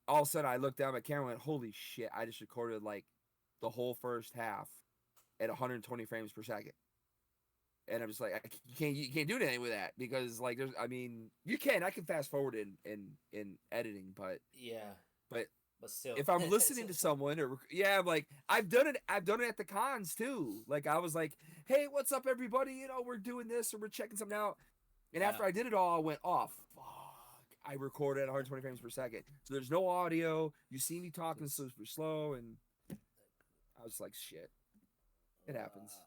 all of a sudden I looked down at my camera and went, "Holy shit! I just recorded like the whole first half at 120 frames per second." And I'm just like, you can't do anything with that because like I mean, I can fast forward in editing, Yeah. but But still. if I'm listening to someone or yeah, I'm like, I've done it at the cons too. Like I was like, "Hey, what's up, everybody? We're doing this or we're checking something out." And Yeah. after I did it all, I went, "Oh fuck!" I recorded at 120 frames per second, so there's no audio. You see me talking Just. super slow, and I was like, "Shit, it happens."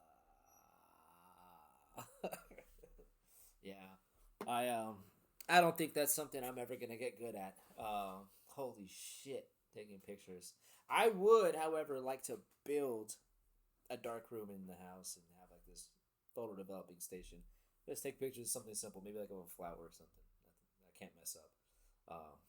Yeah. I don't think that's something I'm ever gonna get good at. Holy shit, taking pictures. I would, however, like to build a dark room in the house and have like this photo developing station. Just take pictures of something simple, maybe like of a flower or something. Nothing I can't mess up. Um,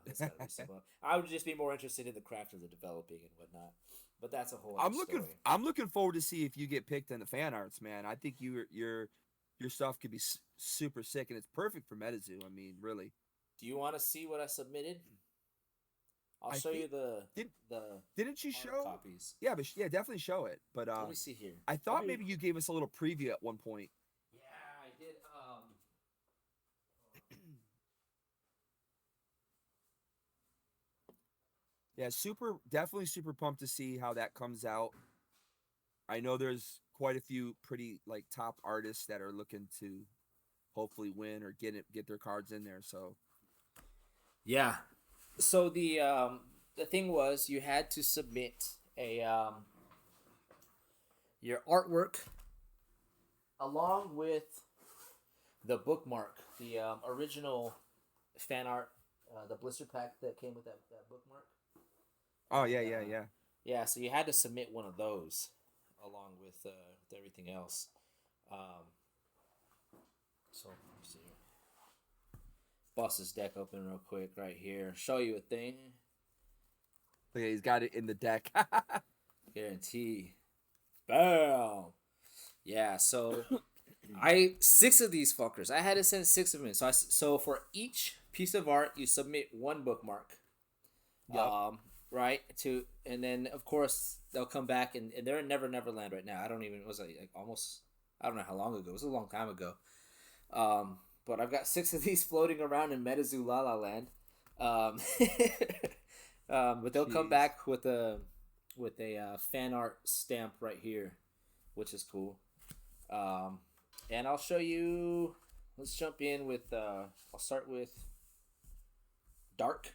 it's got to be simple. I would just be more interested in the craft of the developing and whatnot. But that's a whole other story. I'm looking forward to see if you get picked in the fan arts, man. I think your stuff could be super sick, and it's perfect for Metazoo. I mean, really. Do you want to see what I submitted? I'll I show you think the did the didn't you hard show? copies. Yeah, but yeah, definitely show it. But Let me see here. I Let thought me. maybe you gave us a little preview at one point. Yeah, I did. Yeah, definitely super pumped to see how that comes out. I know there's quite a few pretty like top artists that are looking to hopefully win or get their cards in there. So Yeah. So the thing was you had to submit a your artwork along with the bookmark, the original fan art, the blister pack that came with that bookmark. oh yeah, And yeah, yeah. yeah, so you had to submit one of those along with everything else. Um, so let me see here. Bust this deck open real quick right here. Show you a thing. Yeah, he's got it in the deck. Guarantee. Bam. Yeah. So I six of these fuckers. I had to send six of them. So for each piece of art, you submit one bookmark. Yep. Right and then of course they'll come back and they're in Never Never Land right now. I don't even was it like almost I don't know how long ago. It was a long time ago. But I've got 6 of these floating around in Metazoo La La Land. Um, but they'll come Jeez. back with a fan art stamp right here, which is cool. Um, and I'll show you. Let's jump in with. I'll start with dark.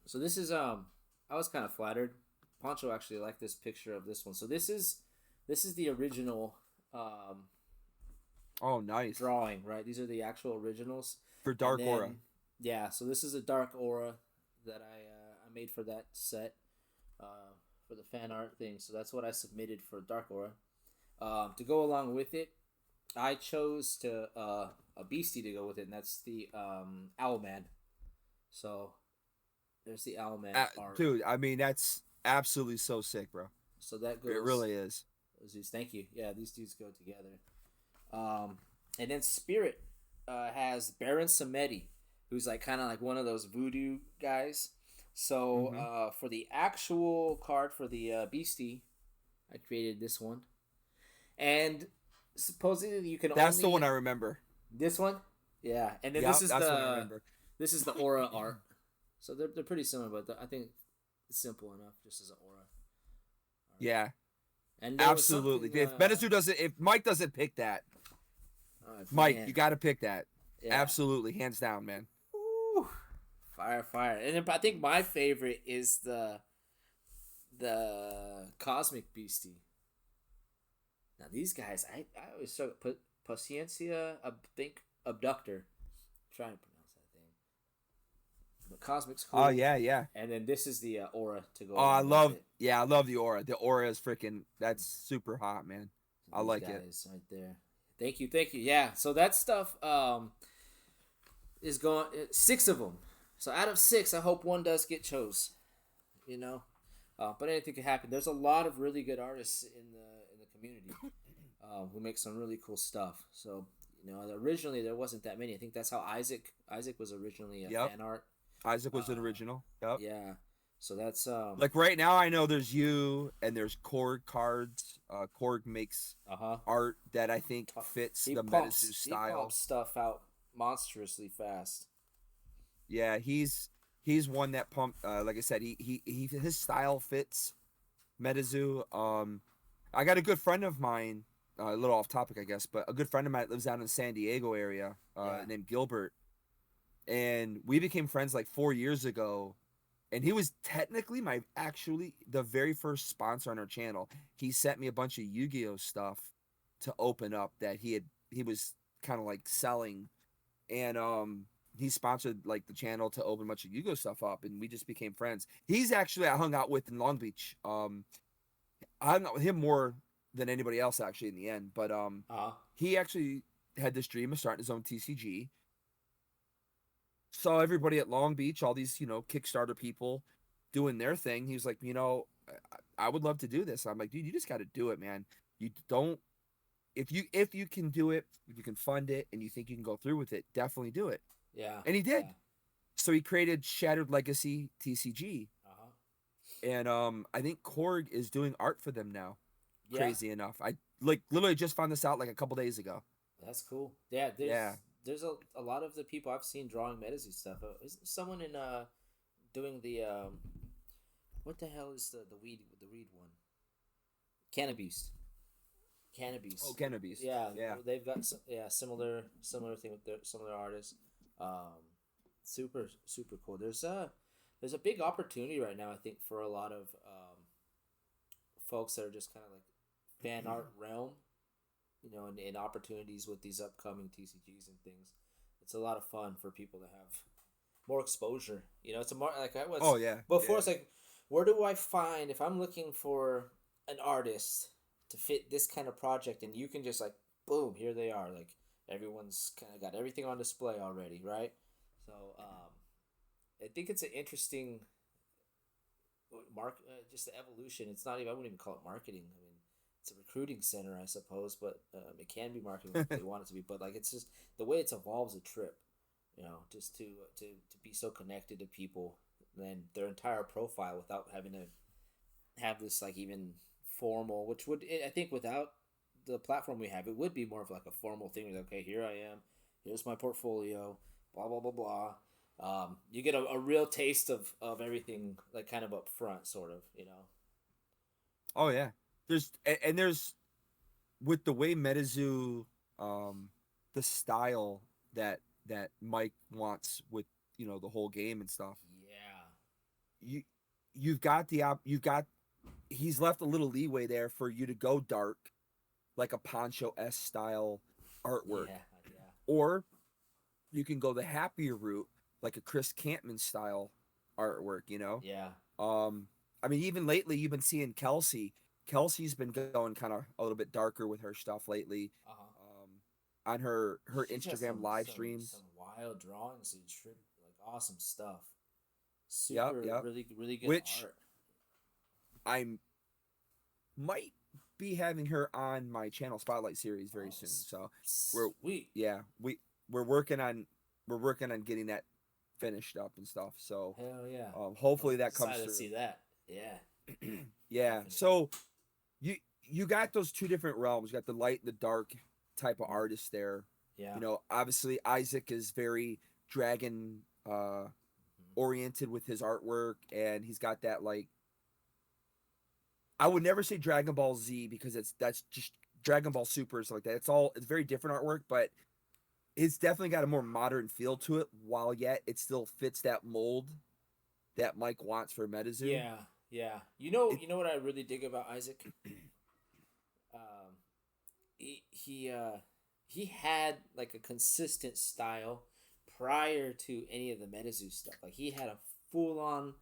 So this is I was kind of flattered. Poncho actually liked this picture of this one. So this is the original Oh, nice. drawing, right? These are the actual originals. For And Dark Aura. then yeah, so this is a dark aura that I made for that set for the fan art thing. So that's what I submitted for dark aura. To go along with it, I chose a beastie to go with it, and that's the Owlman. So there's the Owlman art. Dude, I mean, that's absolutely so sick, bro. So that It goes. really is. Thank you. Yeah, these dudes go together. And then Spirit has Baron Samedi, who's like kind of like one of those voodoo guys. So for the actual card for the Beastie, I created this one, and supposedly you can That's the only one I remember. this one, yeah. And then Yeah, that's what I remember. this is the aura art. So they're pretty similar, but I think it's simple enough just as an aura. Yeah, And there was absolutely. something. If Mike doesn't pick that, Oh, Mike, man. you got to pick that. Yeah. Absolutely, hands down, man. Ooh, fire. And then I think my favorite is the Cosmic Beastie. Now these guys, I always struggle. Put Paciencia, I think Abductor. I'm trying to pronounce that thing. The Cosmic's cool. Oh yeah, yeah. And then this is the aura to go. Oh, I along with it. love the aura. The aura is freaking. That's super hot, man. I These like it. guys right there. Thank you. Yeah. So that stuff is going 6 of them. So out of 6, I hope one does get chose. You know, but anything can happen. There's a lot of really good artists in the community who make some really cool stuff. So originally there wasn't that many. I think that's how Isaac was originally a Yep. fan art. Isaac was an original. Yep. Yeah. So that's Like right now, I know there's you and there's Korg cards. Korg makes art that I think fits the Metazoo style. He pumps stuff out monstrously fast. Yeah, he's one that pump. Like I said, he his style fits Metazoo. I got a good friend of mine. A little off topic, I guess, but a good friend of mine that lives out in the San Diego area, named Gilbert, and we became friends like 4 years ago. And he was technically the very first sponsor on our channel. He sent me a bunch of Yu-Gi-Oh stuff to open up that he was kind of like selling, and he sponsored like the channel to open a bunch of Yu-Gi-Oh stuff up, and we just became friends. He's actually I hung out with in Long Beach. I hung out with him more than anybody else actually in the end, but he actually had this dream of starting his own TCG. Saw everybody at Long Beach, all these, Kickstarter people doing their thing. He was like, I would love to do this. I'm like, dude, you just got to do it, man. You don't, if you can do it, if you can fund it and you think you can go through with it, definitely do it. Yeah. And he did. Yeah. So he created Shattered Legacy TCG. And I think Korg is doing art for them now. Yeah. Crazy enough. I literally just found this out like a couple days ago. That's cool. Yeah. There's a lot of the people I've seen drawing Metazoo stuff. Is someone in doing the what the hell is the reed one? Cannabis. Oh, Cannabis. Yeah. They've got similar thing with some of their artists. Super cool. There's a big opportunity right now, I think, for a lot of folks that are just kind of like fan art realm. And opportunities with these upcoming TCGs and things. It's a lot of fun for people to have more exposure. It's a more like I was. Oh yeah. Before it's like, where do I find if I'm looking for an artist to fit this kind of project, and you can just like boom, here they are. Like everyone's kind of got everything on display already, right? So I think it's an interesting just the evolution. It's not even, I wouldn't even call it marketing. I mean, it's a recruiting center, I suppose, but it can be marketing if they want it to be. But like, it's just the way it's evolves a trip, just to be so connected to people, then their entire profile without having to have this like even formal, which would I think without the platform we have, it would be more of like a formal thing. Like, okay, here I am. Here's my portfolio. Blah blah blah blah. You get a real taste of everything, like kind of up front, sort of. You know. Oh yeah. There's with the way Metazoo, the style that Mike wants with the whole game and stuff. Yeah. You you've got he's left a little leeway there for you to go dark, like a Poncho S style artwork, Yeah. Yeah. or you can go the happier route, like a Chris Campman style artwork. Yeah. I mean, even lately you've been seeing Kelsey. Kelsey's been going kind of a little bit darker with her stuff lately. Uh huh. On her She's got Instagram live some streams. wild drawings and like awesome stuff. Yep, Super, yep. really good Which art. I might be having her on my channel spotlight series very Oh, soon. So we're sweet. yeah, we're working on getting that finished up and stuff. So Hell yeah. I'm hopefully that comes excited to see through. that. Yeah, Yeah. definitely. So you got those two different realms. You got the light and the dark type of artist there. Yeah. Obviously Isaac is very dragon Mhm. oriented with his artwork, and he's got that, like, I would never say Dragon Ball Z because that's just Dragon Ball Super is like that. It's very different artwork, but it's definitely got a more modern feel to it, while yet it still fits that mold that Mike wants for Metazoo. Yeah, yeah. It You know what I really dig about Isaac? Um, he he uh he had like a consistent style prior to any of the Metazoo stuff. Like he had a full on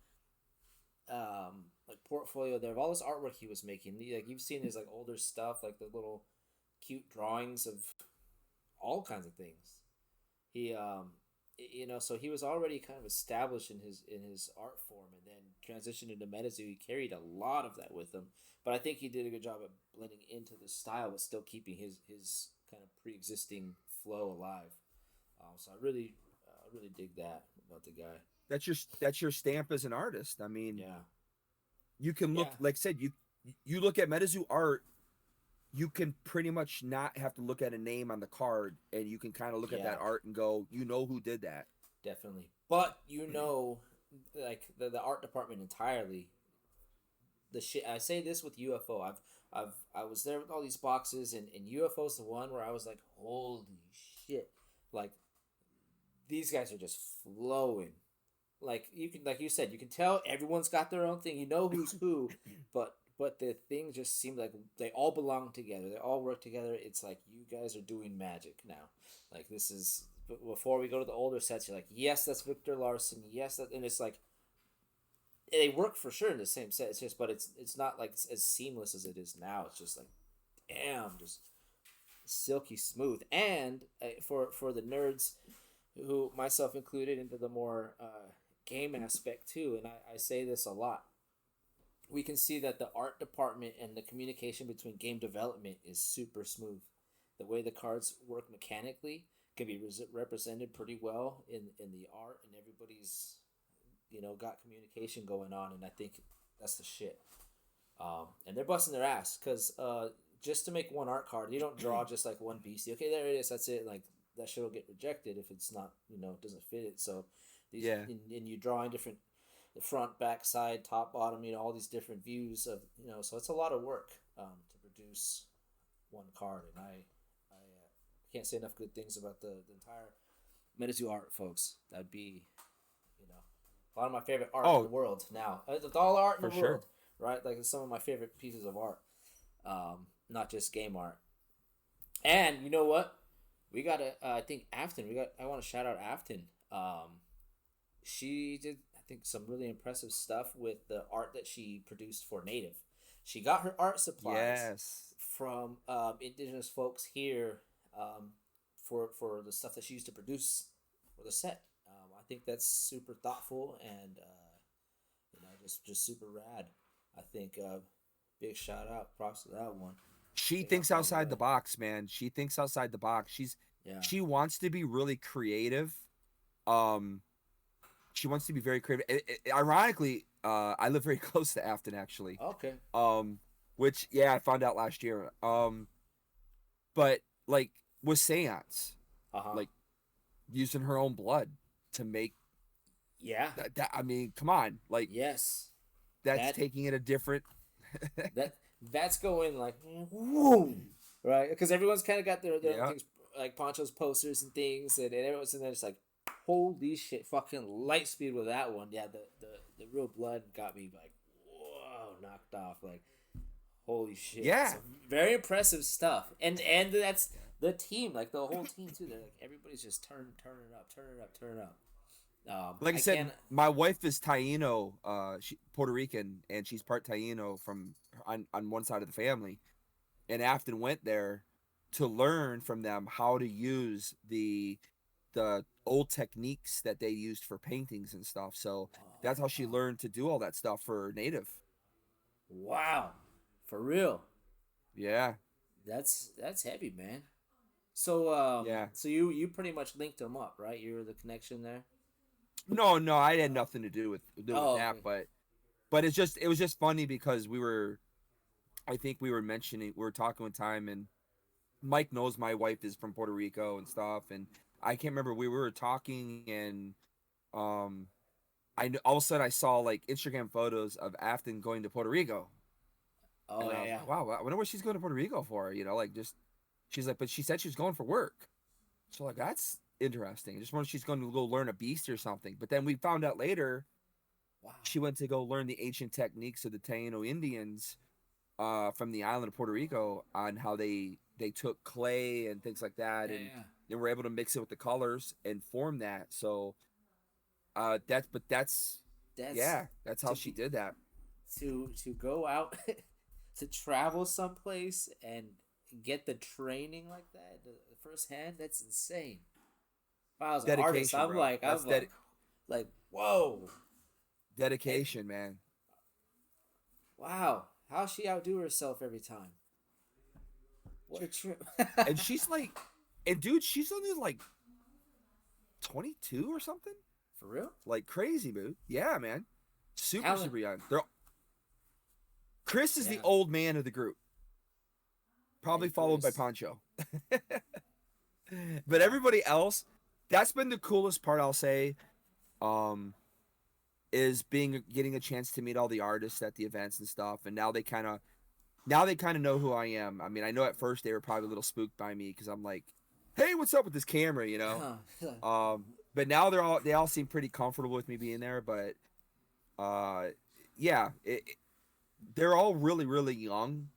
like portfolio there of all this artwork he was making. Like you've seen his like older stuff, like the little cute drawings of all kinds of things. He so he was already kind of established in his art form, and then transitioned into Metazoo. He carried a lot of that with him, but I think he did a good job at blending into the style, but still keeping his kind of pre existing flow alive. So I really dig that about the guy. that's your stamp as an artist. I mean, Yeah, you can look, yeah, like I said, you look at Metazoo art, you can pretty much not have to look at a name on the card, and you can kind of look at that yeah, art and go, who did that. definitely. But like the art department entirely, the shit. I say this with UFO. I was there with all these boxes, and UFO's the one where I was like, holy shit! Like these guys are just flowing. Like you said, you can tell everyone's got their own thing. You know who's who, but the things just seem like they all belong together. They all work together. It's like you guys are doing magic now. Like this is before we go to the older sets. You're like, yes, that's Victor Larson. Yes, and it's like they work for sure in the same set. It's just, but it's not like as seamless as it is now. It's just like, damn, just silky smooth. And for the nerds, who myself included, into the more game aspect too. And I say this a lot. We can see that the art department and the communication between game development is super smooth. The way the cards work mechanically can be represented pretty well in the art, and everybody's got communication going on, and I think that's the shit. And they're busting their ass because just to make one art card, you don't draw just like one beastie. Okay, there it is. That's it. Like that shit will get rejected if it's not doesn't fit it. So these Yeah. and you draw in different the front, back, side, top, bottom. All these different views of So it's a lot of work to produce one card, and I can't say enough good things about the entire Metazoo art, folks. That'd be a lot of my favorite art in the Oh, world now. It's all art in for the sure. world, right? Like it's some of my favorite pieces of art, not just game art. And you know what? We got to. I think Afton. I want to shout out Afton. She did, I think, some really impressive stuff with the art that she produced for Native. She got her art supplies Yes. from indigenous folks here, for the stuff that she used to produce for the set. I think that's super thoughtful and just super rad. I think big shout out, props to that one. I She think I'll thinks find a outside the way. box, man. She thinks outside the box. Yeah. She wants to be really creative. Um, she wants to be very creative. Ironically, I live very close to Afton, actually. Okay. Which, yeah, I found out last year. but like with seance, Uh-huh. like using her own blood to make Yeah. that. I mean, come on, like Yes. that's That taking it a different. that's going like whoom, right? Because everyone's kind of got their own Yeah, things like Poncho's posters and things, and everyone's in there just like, holy shit, fucking light speed with that one. Yeah, the real blood got me like, whoa, knocked off. Like, holy shit. yeah, So very impressive stuff, and that's the team, like the whole team too. They're like everybody's just turning up, turning up, turning up. like I I said, can't. my wife is Taino, she Puerto Rican, and she's part Taino from on one side of the family. And Afton went there to learn from them how to use the old techniques that they used for paintings and stuff. So that's how she learned to do all that stuff for native. Wow, for real. Yeah, That's heavy, man. So yeah. so you pretty much linked them up, right? You were the connection there. No, no, I had nothing to do with Oh, that, okay. but it was just funny because we were I think we were mentioning we were talking one time and Mike knows my wife is from Puerto Rico and stuff and I can't remember we were talking and um all of a sudden I saw like Instagram photos of Afton going to Puerto Rico, Oh and I yeah, was yeah. like, wow, I wonder what she's going to Puerto Rico for. You know, like just she's like, but she said she was going for work. So like that's interesting. I just wonder if she's going to go learn a beast or something. But then we found out later Wow. she went to go learn the ancient techniques of the Taino Indians from the island of Puerto Rico on how they took clay and things like that, Yeah, and yeah. they were able to mix it with the colors and form that. So that's That's yeah, that's how to she be did that. to go out to travel someplace and get the training like that firsthand. That's insane. If I was an artist, Dedication, bro. I'm like whoa. And Dedication, man. wow, how she outdo herself every time. What a trip. And she's like, and dude, she's only like 22 or something. For real? Like crazy, dude. Yeah, man. Super, Talent. super young. Chris is the Yeah. old man of the group, Hey probably followed by Chris. Poncho. But Yeah. everybody else, that's been the coolest part. I'll say, um, is being getting a chance to meet all the artists at the events and stuff. And now they kind of know who I am. I mean, I know at first they were probably a little spooked by me because I'm like, hey, what's up with this camera? You know. But now they all seem pretty comfortable with me being there. But uh, yeah, they're all really really young.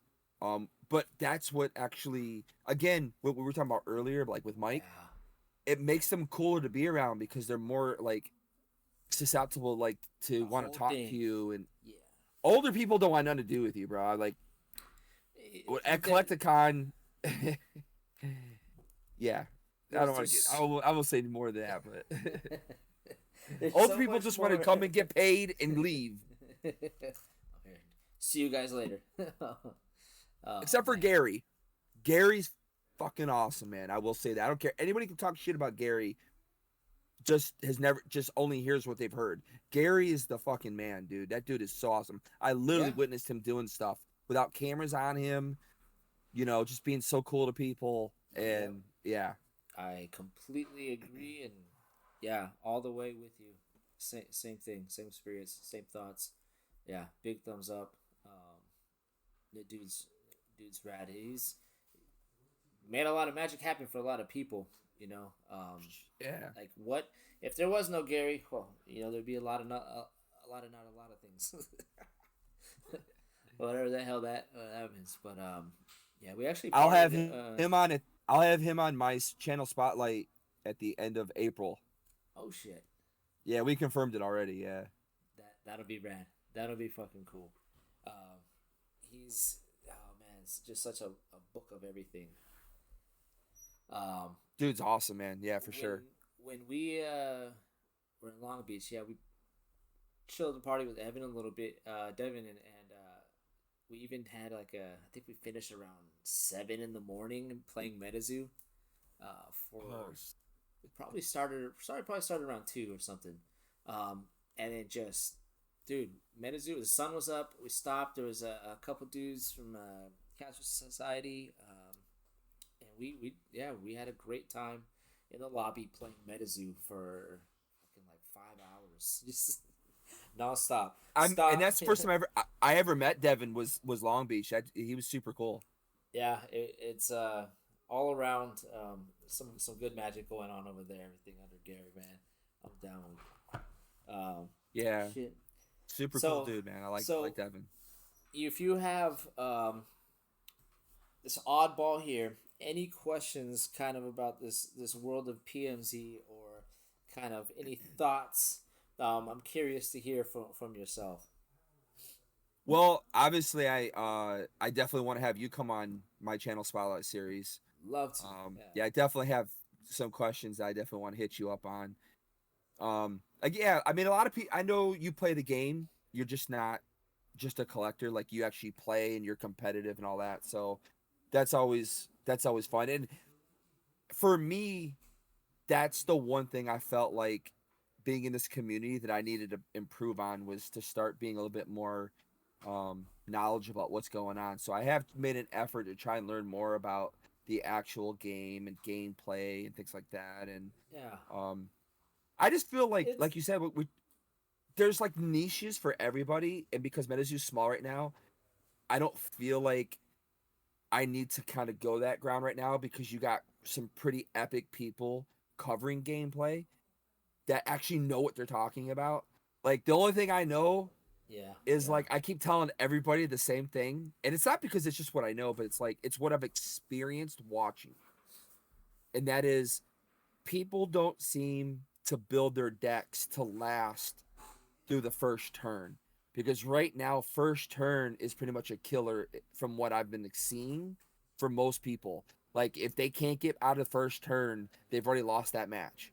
But that's what actually again what we were talking about earlier, like with Mike, yeah. it makes them cooler to be around because they're more like susceptible, like to The want to whole talk to thing. you. And Yeah. older people don't want nothing to do with you, bro. Like at That Collecticon, yeah. I don't want to get. there's I will say more than that, but there's older so people much just want to more. come and get paid and leave. Okay. See you guys later. Oh Except for man. Gary. Gary's fucking awesome, man. I will say that. I don't care. Anybody can talk shit about Gary. Just only hears what they've heard. Gary is the fucking man, dude. That dude is so awesome. I literally Yeah. witnessed him doing stuff without cameras on him. You know, just being so cool to people. Yep. And yeah, I completely agree, and yeah, all the way with you. Same thing, same experience, same thoughts. Yeah, big thumbs up. The dude's rad. He's made a lot of magic happen for a lot of people. You know, yeah. like what if there was no Gary? Well, there'd be not a lot of things. Whatever the hell that means. But yeah, we actually I'll have partied. him on it. I'll have him on my channel spotlight at the end of April. Oh shit, Yeah, we confirmed it already. Yeah, that'll be rad. That'll be fucking cool. Um, he's oh man, it's just such a book of everything. Um, dude's awesome, man. Yeah, for sure. when we were in Long Beach, yeah, we chilled and party with Evan a little bit, Devin, and we even had like I think we finished around 7 in the morning playing Metazoo. Oh, For we probably started around 2 or something, and then just dude, Metazoo. The sun was up. We stopped. There was a couple dudes from Cancer Society, and and we had a great time in the lobby playing Metazoo for fucking like 5 hours, just nonstop. And Stop. that's the first time I ever met Devin was Long Beach. He was super cool. Yeah, it's all around some good magic going on over there. Everything under Gary, man. I'm down with. Yeah, Shit. super cool So dude, man. I like so Devin. if you have this oddball here, any questions kind of about this world of PMZ or kind of any thoughts? I'm curious to hear from yourself. Well, obviously, I definitely want to have you come on my channel spotlight series. Love to. Yeah. Yeah, I definitely have some questions that I definitely want to hit you up on. Like, yeah, I mean, a lot of people. I know you play the game. You're just not just a collector. Like, you actually play and you're competitive and all that. So that's always fun. And for me, that's the one thing I felt like being in this community that I needed to improve on was to start being a little bit more knowledge about what's going on. So I have made an effort to try and learn more about the actual game and gameplay and things like that. And Yeah. um, I just feel like It's you said, there's like niches for everybody, and because Metazoo's small right now, I don't feel like I need to kind of go that ground right now because you got some pretty epic people covering gameplay that actually know what they're talking about. Like the only thing I know yeah, is yeah. like I keep telling everybody the same thing, and it's not because it's just what I know, but it's like it's what I've experienced watching, and that is people don't seem to build their decks to last through the first turn because right now first turn is pretty much a killer from what I've been seeing for most people. Like if they can't get out of the first turn, they've already lost that match.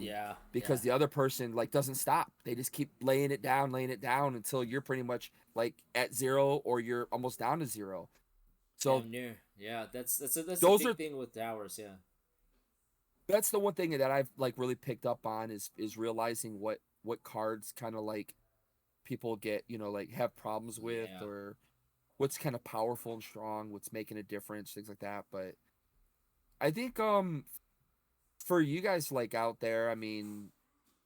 Yeah, Because yeah. the other person like doesn't stop. They just keep laying it down until you're pretty much like at zero or you're almost down to zero. So Damn near. Yeah, that's a those big are thing with towers. Yeah, that's the one thing that I've like really picked up on is realizing what cards kind of like people get, like have problems with yeah. or what's kind of powerful and strong, what's making a difference, things like that. But I think for you guys like out there, I mean,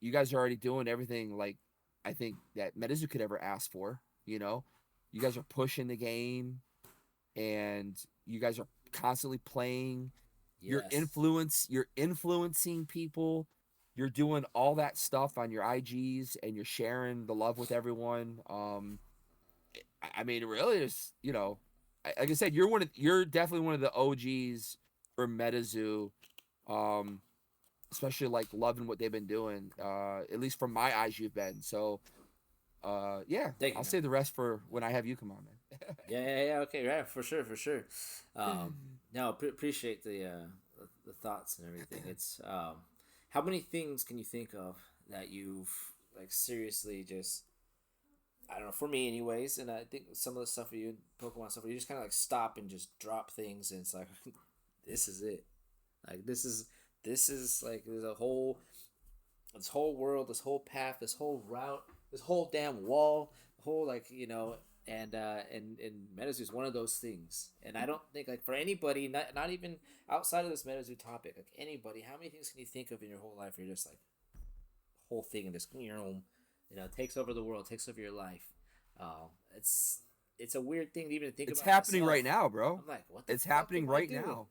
you guys are already doing everything like I think that Metazoo could ever ask for, you know. You guys are pushing the game and you guys are constantly playing. Yes. You're influencing people. You're doing all that stuff on your IGs and you're sharing the love with everyone. I mean, really, is like I said, you're definitely one of the OGs for MetaZoo. Um, Especially like loving what they've been doing. At least from my eyes, you've been. So, yeah, Thank you, I'll man. save the rest for when I have you come on, man. Yeah, yeah, yeah. Okay, right, for sure, for sure. No, appreciate the thoughts and everything. It's how many things can you think of that you've like seriously just I don't know for me anyways, and I think some of the stuff for you Pokemon stuff, where you just kind of like stop and just drop things, and it's like this is it. Like this is like there's a whole this whole world, this whole path, this whole route, this whole damn wall, the whole like and Metazoo is one of those things. And I don't think like for anybody, not even outside of this Metazoo topic, like anybody, how many things can you think of in your whole life where you're just like whole thing and just takes over the world, takes over your life. It's a weird thing to even think It's about happening right myself. now, bro. I'm like, what the It's fuck happening am I right doing? now.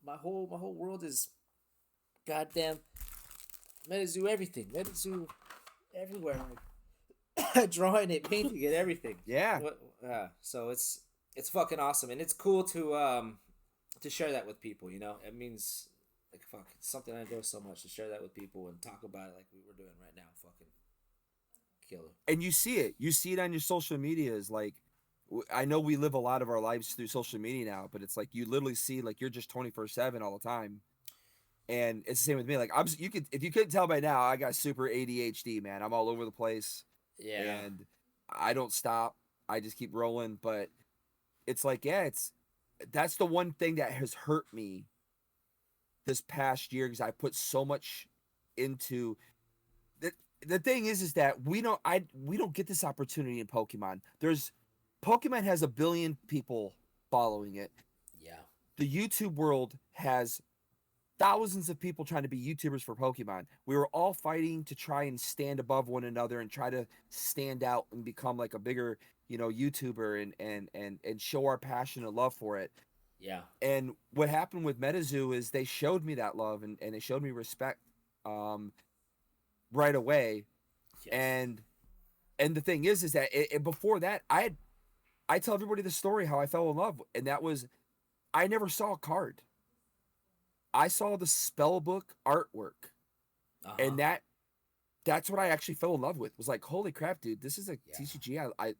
My whole world is goddamn Metazoo everything. Metazoo everywhere. Like, drawing it, painting it, everything. Yeah. So it's fucking awesome, and it's cool to share that with people. It means like fuck, it's something I enjoy so much to share that with people and talk about it like we were doing right now. Fucking killer. And you see it. You see it on your social medias. Like, I know we live a lot of our lives through social media now, but it's like you literally see like you're just 24/7 all the time. And it's the same with me. Like you could if you couldn't tell by now, I got super ADHD, man. I'm all over the place Yeah. and I don't stop. I just keep rolling. But it's like, yeah, that's the one thing that has hurt me this past year because I put so much into the thing is that we don't get this opportunity in Pokemon. Pokemon has a billion people following it. Yeah. the YouTube world has thousands of people trying to be YouTubers for Pokemon. We were all fighting to try and stand above one another and try to stand out and become like a bigger, YouTuber and show our passion and love for it. Yeah. And what happened with Metazoo is they showed me that love and they showed me respect right away. Yes. And the thing is that before that, I tell everybody the story how I fell in love, and that was I never saw a card. I saw the spell book artwork, and that's what I actually fell in love with. Was like, holy crap, dude, this is a Yeah. TCG. I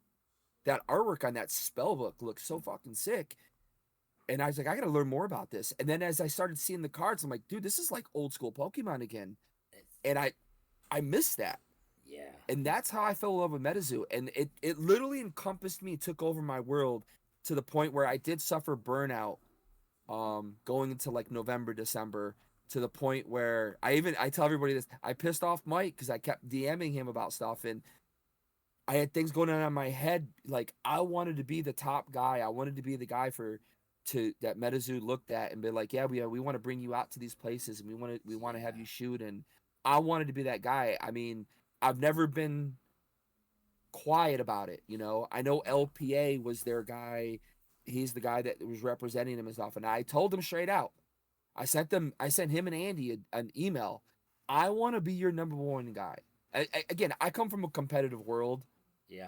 that artwork on that spell book looks so fucking sick. And I was like, I gotta learn more about this. And then as I started seeing the cards, I'm like, dude, this is like old school Pokemon again. It's, And I missed that. yeah. And that's how I fell in love with Metazoo. And it literally encompassed me, took over my world to the point where I did suffer burnout going into like November, December, to the point where I tell everybody this, I pissed off Mike because I kept DMing him about stuff, and I had things going on in my head. Like I wanted to be the top guy. I wanted to be the guy that Metazoo looked at and be like, yeah, we want to bring you out to these places and we want to have you shoot. And I wanted to be that guy. I mean, I've never been quiet about it. I know LPA was their guy. He's the guy that was representing him and stuff. And I told him straight out. I sent him and Andy an email. I want to be your number one guy. Again, I come from a competitive world. Yeah.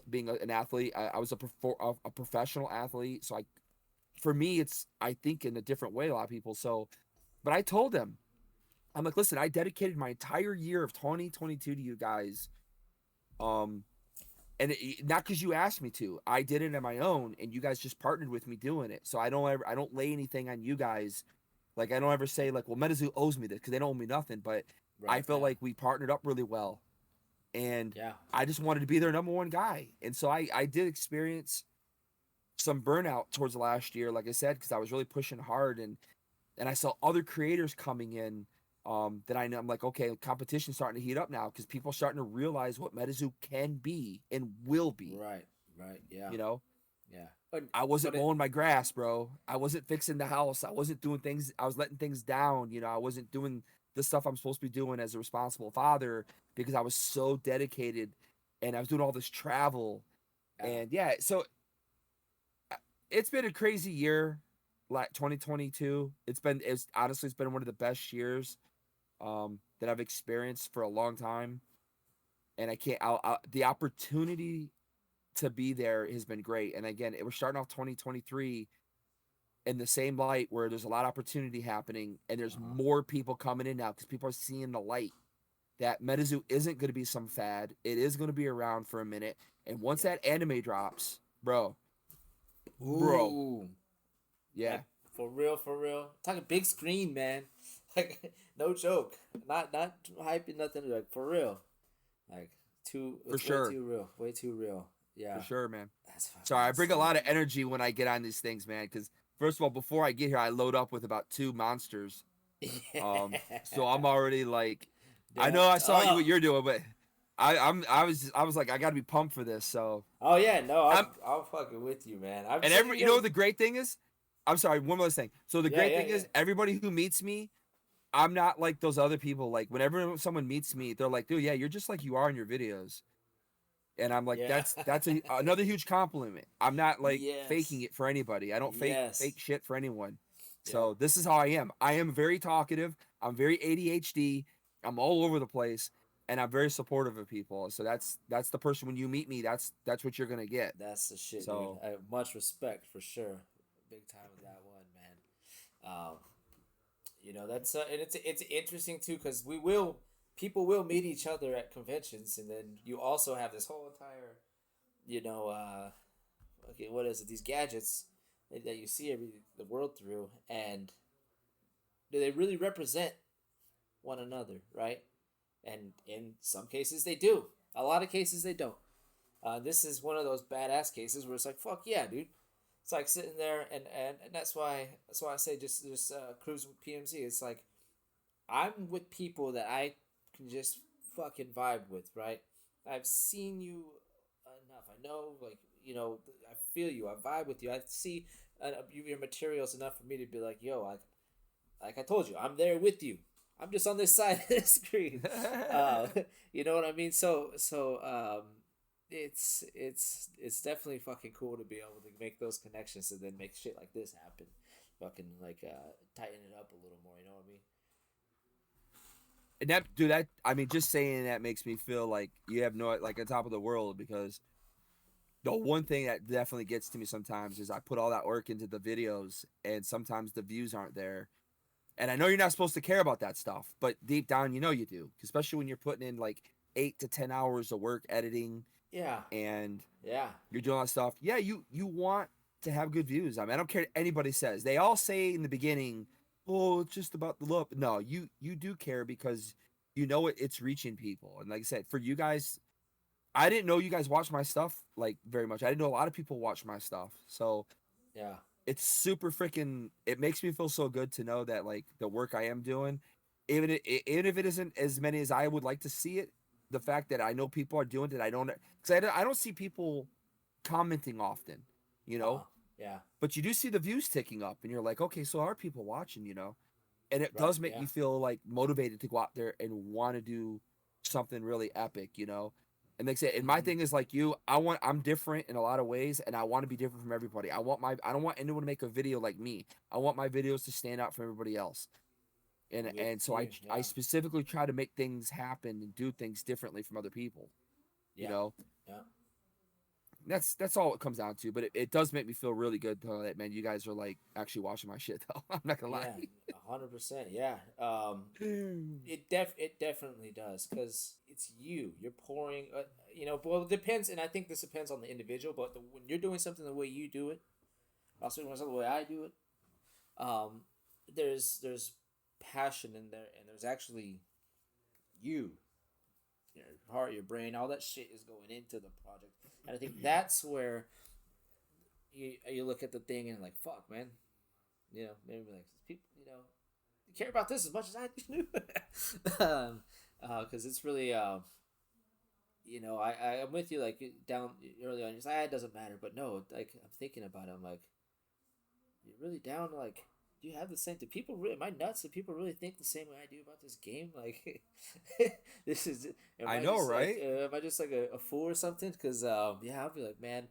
Being an athlete, I was a professional athlete. So for me, it's, I think, in a different way, a lot of people. So, but I told him, I'm like, listen, I dedicated my entire year of 2022 to you guys. And not because you asked me to. I did it on my own, and you guys just partnered with me doing it. So I don't lay anything on you guys. Like I don't ever say like, well, Metazoo owes me this, because they don't owe me nothing. But I Right. felt Yeah. like we partnered up really well, and Yeah. I just wanted to be their number one guy. And so I did experience some burnout towards the last year, like I said, because I was really pushing hard, and I saw other creators coming in. That I know, I'm like, okay, competition's starting to heat up now because people are starting to realize what Metazoo can be and will be. Right. Right. Yeah. You know, Yeah. But I wasn't it. mowing my grass, bro. I wasn't fixing the house. I wasn't doing things. I was letting things down. I wasn't doing the stuff I'm supposed to be doing as a responsible father because I was so dedicated, and I was doing all this travel. And yeah, so it's been a crazy year, like 2022. It's honestly, it's been one of the best years that I've experienced for a long time. And I can't, the opportunity to be there has been great. And again, we're starting off 2023 in the same light where there's a lot of opportunity happening, and there's more people coming in now because people are seeing the light that Metazoo isn't going to be some fad. It is going to be around for a minute. And once that anime drops, bro, Ooh. yeah, Like, for real, for real. Talking big screen, man. Like no joke. Not hyping nothing. Like for real. Like for it's way sure. too real. Way too real. Yeah. For sure, man. That's fucking Sorry, I bring a insane. lot of energy when I get on these things, man. Because first of all, before I get here, I load up with about 2 monsters. So I'm already like, I know I Damped saw you what up. you're doing, but I was like, I got to be pumped for this. So Oh yeah, no, I'm I'm fucking with you, man. I'm and sitting you know here. what the great thing is, I'm sorry, one more thing. So the Yeah, great yeah, thing yeah. is, everybody who meets me, I'm not like those other people. Like whenever someone meets me, they're like, dude, yeah, you're just like you are in your videos. And I'm like, Yeah. that's another huge compliment. I'm not like faking Yes. it for anybody. I don't fake Yes. shit for anyone. So Yep. this is how I am. I am very talkative. I'm very ADHD. I'm all over the place, and I'm very supportive of people. So that's the person when you meet me. That's what you're gonna get. That's the shit, dude. So I have much respect for sure. Big time with that one, man. Um, that's and it's interesting too because people will meet each other at conventions, and then you also have this whole entire, you know, okay, what is it? These gadgets that you see the world through, and do they really represent one another, right? And in some cases they do. A lot of cases they don't. This is one of those badass cases where it's like, fuck yeah, dude. It's like sitting there, and that's why I say just cruise with PMZ. It's like I'm with people that I can just fucking vibe with, right? I've seen you enough. I know, like, I feel you. I vibe with you. I see your materials enough for me to be like, yo, like I told you, I'm there with you. I'm just on this side of the screen. You know what I mean? It's definitely fucking cool to be able to make those connections and then make shit like this happen. Fucking like tighten it up a little more. You know what I mean? And that, dude, that I mean, just saying that makes me feel like you have no like on top of the world because the one thing that definitely gets to me sometimes is I put all that work into the videos and sometimes the views aren't there. And I know you're not supposed to care about that stuff, but deep down, you know you do, especially when you're putting in like 8 to 10 hours of work editing Yeah. and Yeah. you're doing all that stuff. Yeah, you want to have good views. I mean, I don't care what anybody says. They all say in the beginning, "Oh, it's just about the look." No, you do care because you know it's reaching people. And like I said, for you guys, I didn't know you guys watch my stuff like very much. I didn't know a lot of people watch my stuff. So Yeah. it's super freaking. It makes me feel so good to know that like the work I am doing, even if it isn't as many as I would like to see it, the fact that I know people are doing it, I don't see people commenting often, you know. Yeah. But you do see the views ticking up, and you're like, okay, so are people watching, you know? And it Right. does make Yeah. you feel like motivated to go out there and want to do something really epic, you know. And like I said, and my Mm-hmm. thing is like I'm different in a lot of ways, and I want to be different from everybody. I don't want anyone to make a video like me. I want my videos to stand out from everybody else. With And so you. I Yeah. specifically try to make things happen and do things differently from other people, you Yeah. know. Yeah. That's all it comes down to. But it does make me feel really good to know that, man, you guys are like actually watching my shit though. I'm not gonna Yeah. lie. 100%. Yeah. It definitely does because it's you. You're pouring. Well, it depends, and I think this depends on the individual. But when you're doing something the way you do it, also doing something the way I do it, um, there's passion in there, and there's actually you, your heart, your brain, all that shit is going into the project, and I think that's where you look at the thing and like, fuck, man, maybe like people, care about this as much as I do. Because it's really, I'm with you, like, down early on, you're like, it doesn't matter. But no, like, I'm thinking about it, I'm like, you're really down, like, do you have the same, do people really, am I nuts? Do people really think the same way I do about this game? Like, this is, I know, right? am I just like a fool or something? Because, yeah, I'll be like, man,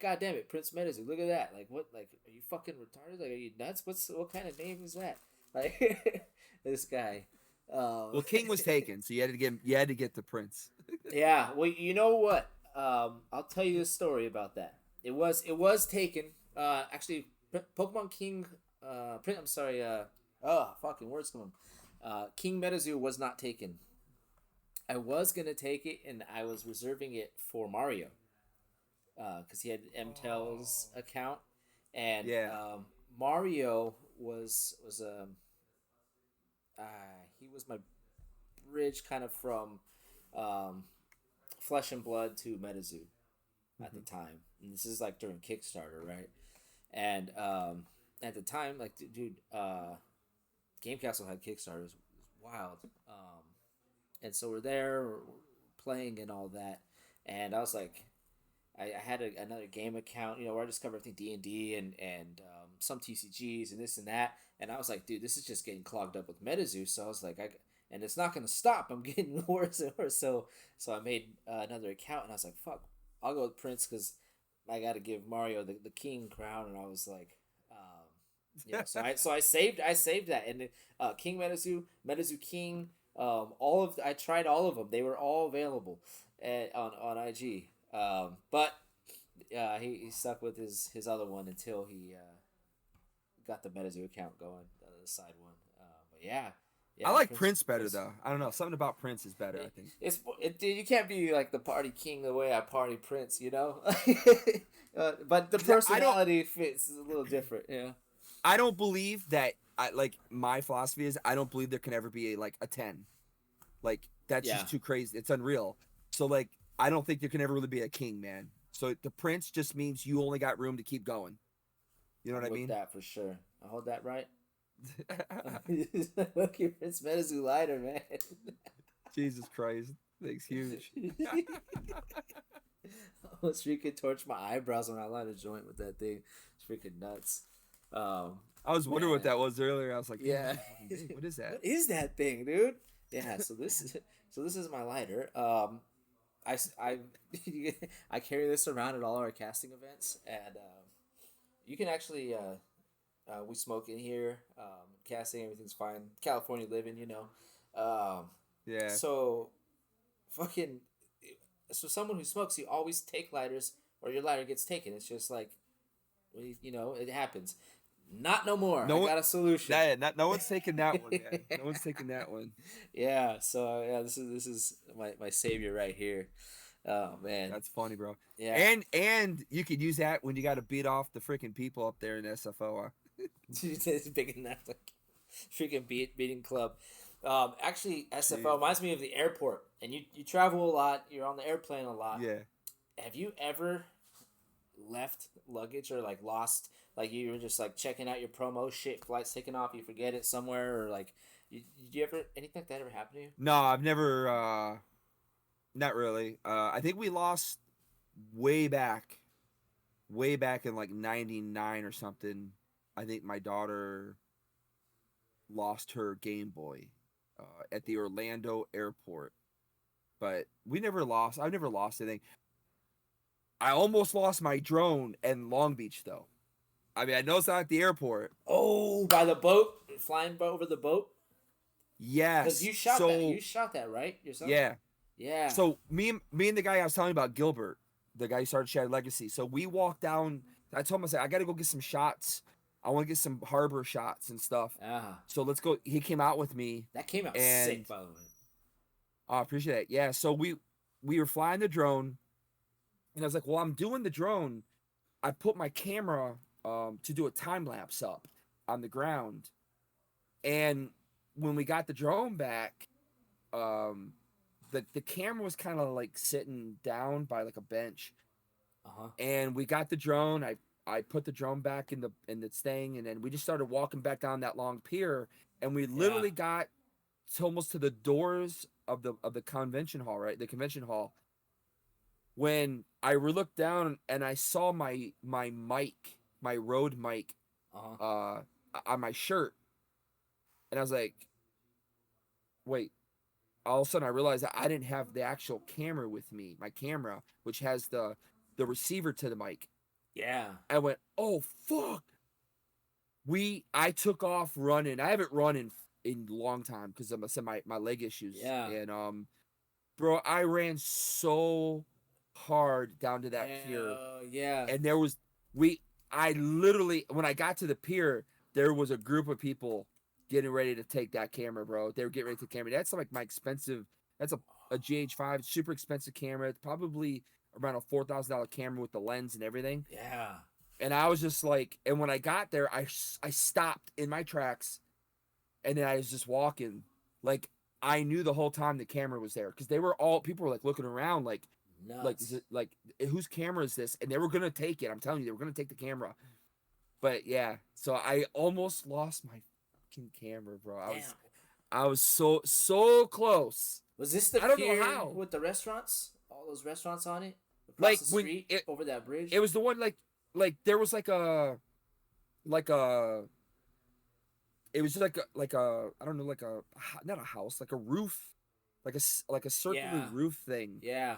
God damn it, Prince Metazoo, look at that. Like, what, like, are you fucking retarded? Like, are you nuts? What kind of name is that? Like, this guy. Well, King was taken, so you had to get the prince. Yeah, well, you know what? I'll tell you a story about that. It was taken. Actually, Pokemon King. I'm sorry. Fucking words come. King Metazoo was not taken. I was gonna take it, and I was reserving it for Mario. Because he had MTel's account, and Yeah. Mario was he was my bridge kind of from um, Flesh and Blood to Metazoo at the Hmm. time. And this is like during Kickstarter, right? And at the time, like, dude, Game Castle had Kickstarter. It was wild. And so we're there, we're playing and all that. And I was like, I had another game account, where I discovered, I think, D&D and some TCGs and this and that. And I was like, dude, this is just getting clogged up with Metazoo. So I was like, and it's not going to stop. I'm getting worse and worse. So I made another account, and I was like, fuck, I'll go with Prince because I got to give Mario the king crown. And I was like, so I saved that. And King Metazoo, Metazoo King, I tried all of them. They were all available on IG. But he stuck with his other one until he got the Metazoo account going, the side one. But yeah, I yeah, like Prince. Prince better Prince. though. I don't know. Something about Prince is better, I think. You can't be like the party king the way I party Prince, you know. But the I don't personality fits a little different. Yeah. I don't believe that I like my philosophy is I don't believe there can ever be like a 10. Like that's Yeah. just too crazy. It's unreal. So like I don't think there can ever really be a king, man. So the prince just means you only got room to keep going. You know I'm what I with mean? that for sure. I hold that right. Okay, Prince Metazoo lighter, man. Jesus Christ. Thing's huge. almost freaking torched my eyebrows when I light a joint with that thing. It's freaking nuts. I was wondering what Man. that was earlier. I was like, damn, Yeah. that's a fucking big. What is that? What is that thing, dude? Yeah. So this is my lighter. I I carry this around at all our casting events, and you can actually we smoke in here. Casting, everything's fine. California living, you know. Um, Yeah. so fucking so someone who smokes, you always take lighters or your lighter gets taken. It's just like it happens. Not no more. No I one, got a solution. no one's taking that one, man. No one's taking that one. Yeah. So yeah, this is my savior right here. Oh man. That's funny, bro. Yeah. And you could use that when you got to beat off the freaking people up there in SFO. It's big enough, like freaking beating club. Actually, SFO Jeez. reminds me of the airport, and you travel a lot. You're on the airplane a lot. Yeah. Have you ever left luggage or like lost, like you were just like checking out your promo shit, flight's taking off, you forget it somewhere, or like did you ever anything like that ever happen to you? No, I've never. Not really. I think we lost way back, way back in like '99 or something. I think my daughter lost her Game Boy at the Orlando airport, but we never lost. I've never lost anything. I almost lost my drone in Long Beach, though. I mean, I know it's not at the airport. Oh, by the boat, flying over the boat, because Yes. you shot So that. You shot that, right? Yourself? yeah. Yeah. So me and the guy I was telling you about, Gilbert, the guy who started Shattered Legacy. So we walked down. I told him, I said, I got to go get some shots. I want to get some harbor shots and stuff. So let's go. He came out with me. That came out And sick, by the way. I appreciate it. Yeah. So we were flying the drone, and I was like, well, I'm doing the drone. I put my camera to do a time lapse up on the ground, and when we got the drone back, the camera was kind of like sitting down by like a bench, and we got the drone. I put the drone back in the thing, and then we just started walking back down that long pier, and we literally got almost to the doors of the convention hall, right? The convention hall. When I looked down and I saw my mic, my Rode mic, on my shirt, and I was like, wait. All of a sudden, I realized that I didn't have the actual camera with me, my camera, which has the receiver to the mic. Yeah. I went, oh fuck. I took off running. I haven't run in a long time because I said my leg issues. Yeah. And bro, I ran so hard down to that pier. Yeah. And I literally, when I got to the pier, there was a group of people getting ready to take that camera, bro. They were getting ready to take the camera. That's like that's a GH5, super expensive camera. It's probably around a $4,000 camera with the lens and everything. Yeah. And I was just like, and when I got there, I stopped in my tracks, and then I was just walking. Like, I knew the whole time the camera was there, because people were like looking around like, Nuts. like, is it like, whose camera is this? And they were gonna take it. I'm telling you, they were gonna take the camera. But yeah, so I almost lost my fucking camera, bro. I was so close. Was this the I don't pier know how. with the restaurants? All those restaurants on it? Across Like, the when street, over that bridge? It was the one like there was like a it was just like a I don't know, like a, not a house, like a roof, like a circular roof thing. Yeah.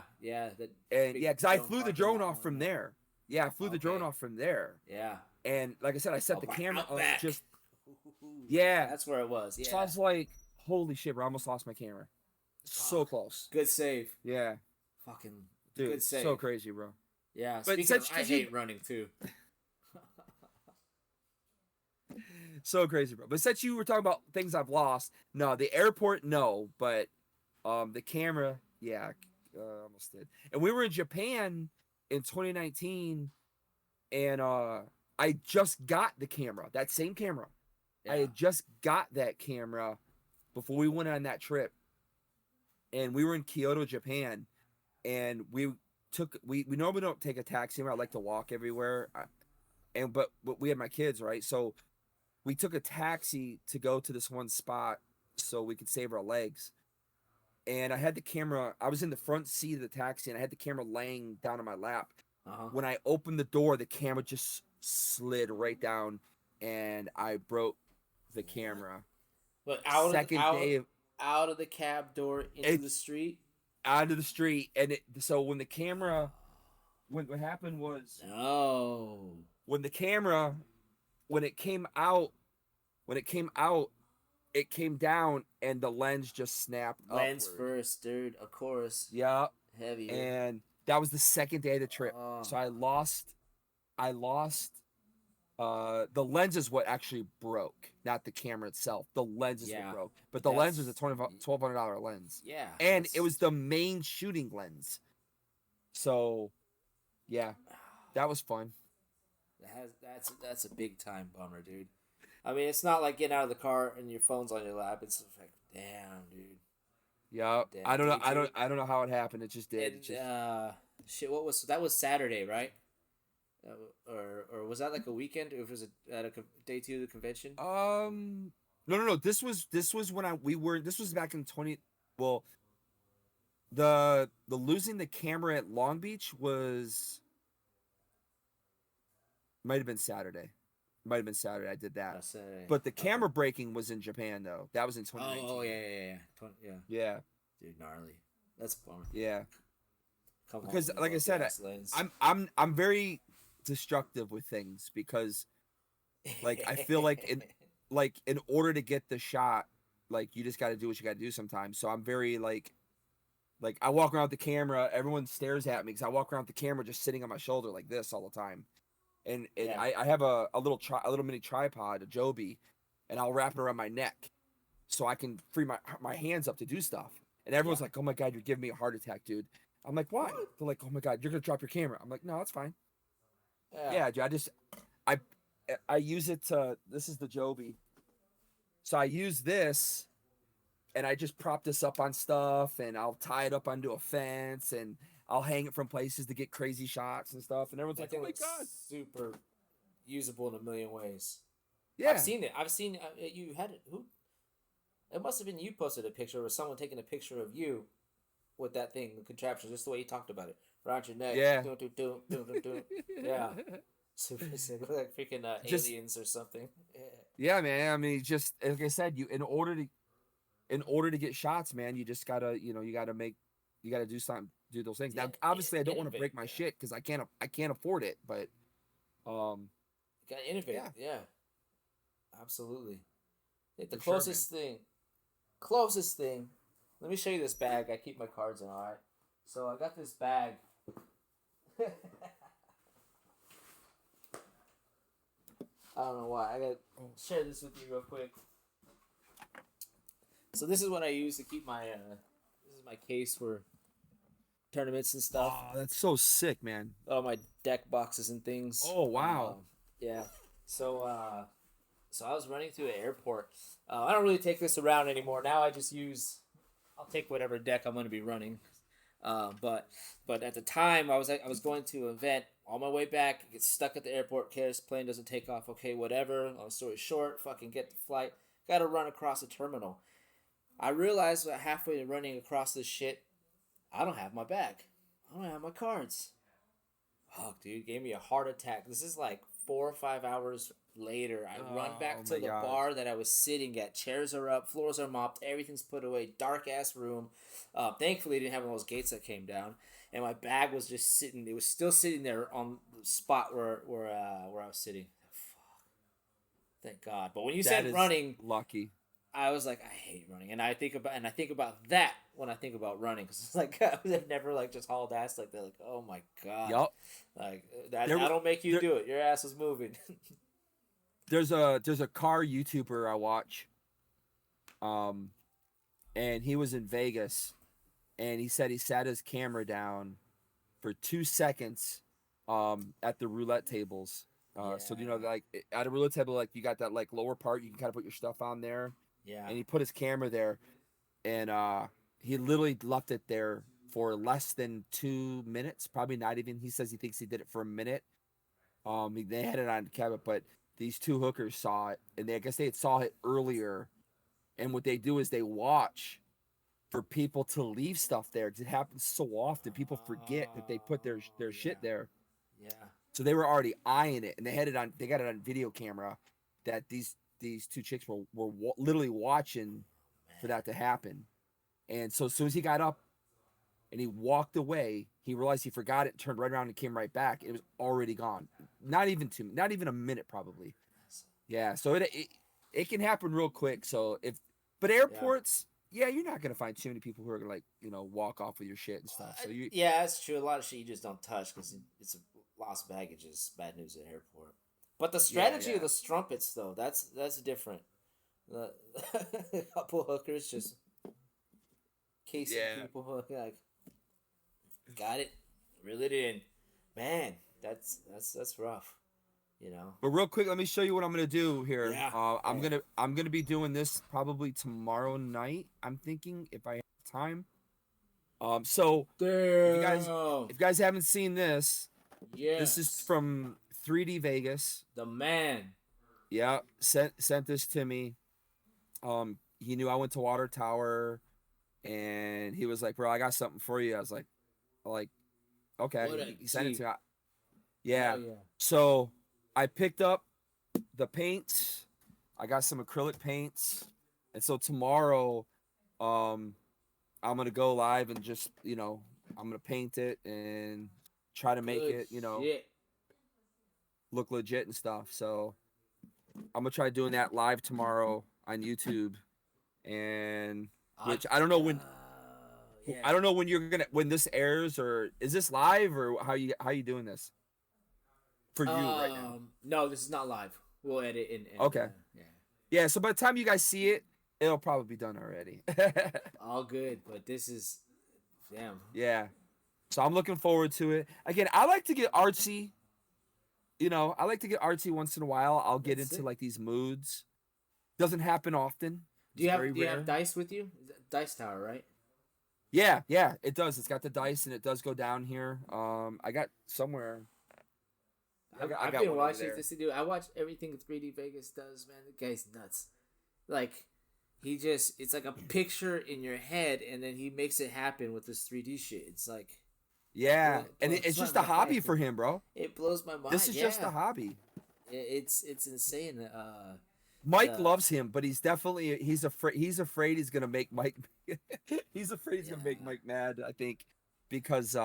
And yeah, because I flew the drone off from there. Yeah, I flew the drone off from there. Yeah. And like I said, I set the camera up Outback. just. Yeah. That's where it was. Yeah. So I was like, holy shit, bro, I almost lost my camera. So close. Good save. Yeah. Fucking Dude, good save. so crazy, bro. Yeah. But Speaking of, I hate running too. So crazy, bro. But since you were talking about things I've lost, no, the airport, no, but the camera, yeah, almost did. And we were in Japan in 2019, and I just got the camera, that same camera. Yeah. I had just got that camera before we went on that trip, and we were in Kyoto, Japan, and we normally don't take a taxi. I like to walk everywhere, but we had my kids, right? So we took a taxi to go to this one spot so we could save our legs. and I had the camera. I was in the front seat of the taxi, and I had the camera laying down on my lap. Uh-huh. When I opened the door, the camera just slid right down, and I broke the camera. But Second day of out of the cab door into the it's street. out of the street, and so when the camera, what happened was No. when the camera, when it came out, when it came out, it came down, and the lens just snapped Lens upward. first, dude. Of course. Yeah, Heavier. and that was the second day of the trip. Oh. So I lost. The lens is what actually broke, not the camera itself. The lens is what broke, but the lens was a $1,200 lens. Yeah, and it was the main shooting lens. So, yeah, that was fun. That's a big time bummer, dude. I mean, it's not like getting out of the car and your phone's on your lap. It's like, damn, dude. Yeah, Damn, I don't know. dude. I don't know how it happened. It just did. And, shit. What was that? Was Saturday, right? Or was that like a weekend? If it was at a day 2 of the convention. No. This was when this was back in 20. Well, the losing the camera at Long Beach might have been Saturday. Might have been Saturday. I did that. Saturday. But the camera breaking was in Japan though. That was in 2019. Oh yeah. Yeah. Dude, gnarly. That's a bummer. Yeah. Because like I said, I'm very destructive with things because like I feel like in order to get the shot, like you just got to do what you got to do sometimes. So I'm very like I walk around with the camera, everyone stares at me because I walk around with the camera just sitting on my shoulder like this all the time. And I have a little mini tripod, a Joby, and I'll wrap it around my neck so I can free my hands up to do stuff. And everyone's like, "Oh my god, you're giving me a heart attack, dude." I'm like, "Why?" They're like, "Oh my god, you're gonna drop your camera." I'm like, "No, it's fine." Yeah, dude, I use it to. This is the Joby, so I use this, and I just prop this up on stuff, and I'll tie it up onto a fence, and I'll hang it from places to get crazy shots and stuff. And everyone's like, "Oh my god, super usable in a million ways." Yeah, I've seen it. You had it. Who? It must have been you posted a picture or someone taking a picture of you with that thing, the contraption, just the way you talked about it. Around your neck. Yeah. Yeah. Super sick. Like freaking aliens or something. Yeah, man. I mean, just like I said, in order to get shots, man, you just gotta, you gotta do those things. Now, obviously, I don't want to break my shit because I can't afford it, but you gotta innovate. Yeah. Absolutely. The closest thing. Let me show you this bag. I keep my cards in. All right. So I got this bag. I don't know why. I gotta share this with you real quick. So this is what I use to keep my. This is my case for tournaments and stuff. Oh, that's so sick, man. All my deck boxes and things. Oh wow. Yeah. So I was running through an airport. I don't really take this around anymore. Now I just I'll take whatever deck I'm going to be running. But at the time I was going to an event. On my way back, get stuck at the airport. Cares plane doesn't take off. Okay, whatever. Long story short, fucking get the flight. Got to run across the terminal. I realized that halfway running across this shit, I don't have my bag. I don't have my cards. Fuck, dude, gave me a heart attack. This is like 4 or 5 hours later. I run back to the bar that I was sitting at. Chairs are up, floors are mopped, everything's put away. Dark ass room. Thankfully, I didn't have one of those gates that came down, and my bag was just sitting. It was still sitting there on the spot where I was sitting. Fuck. Thank God. But when you said running, lucky. I was like, I hate running, and I think about that when I think about running, because it's like I've never like just hauled ass like that. Like, oh my God. Yep. Like that'll make you do it. Your ass was moving. There's a car YouTuber I watch, and he was in Vegas, and he said he sat his camera down for 2 seconds, at the roulette tables. So like at a roulette table, like you got that like lower part you can kind of put your stuff on there. Yeah. And he put his camera there, and he literally left it there for less than 2 minutes. Probably not even. He says he thinks he did it for a minute. They had it on camera, but these two hookers saw it, and I guess they had saw it earlier. And what they do is they watch for people to leave stuff there because it happens so often. People forget that they put their shit there. Yeah. So they were already eyeing it, and they had it on. They got it on video camera that these two chicks were literally watching for that to happen. And so as soon as he got up and he walked away, he realized he forgot it, turned right around and came right back. It was already gone. Not even a minute probably. Yeah. So it can happen real quick. So but airports, yeah, you're not gonna find too many people who are gonna walk off with your shit and stuff. So Yeah, that's true. A lot of shit you just don't touch because it's lost baggage is bad news at airport. But the strategy of the strumpets, though, that's different. A couple hookers just casing people, like, got it, reel it in. Man, that's rough. But real quick, let me show you what I'm gonna do here. Yeah. I'm gonna be doing this probably tomorrow night. I'm thinking if I have time. So if you guys haven't seen this, this is from 3D Vegas. The man. Yeah, sent this to me. He knew I went to Water Tower, and he was like, "Bro, I got something for you." I was like, okay. He sent it to me. Yeah. So I picked up the paints. I got some acrylic paints, and so tomorrow, I'm gonna go live and just I'm gonna paint it and try to make it look legit and stuff. So I'm gonna try doing that live tomorrow on YouTube, and which I don't know when. I don't know when when this airs, or is this live, or how you doing this for you right now? No, this is not live. We'll edit and okay. Yeah. So by the time you guys see it, it'll probably be done already. All good, but this is damn. Yeah. So I'm looking forward to it. Again, I like to get artsy. I like to get artsy once in a while. I'll get into like these moods. Doesn't happen often. Do you have dice with you? Dice Tower, right? Yeah, it does. It's got the dice, and it does go down here. I got somewhere. I've been watching this dude. I watch everything 3D Vegas does, man. The guy's nuts. Like, it's like a picture in your head, and then he makes it happen with this 3D shit. It's like, yeah, and it's just a hobby for him, bro. It blows my mind. This is just a hobby. It's insane. Mike loves him, but he's afraid. He's afraid he's gonna make Mike. He's afraid he's gonna make Mike mad. I think because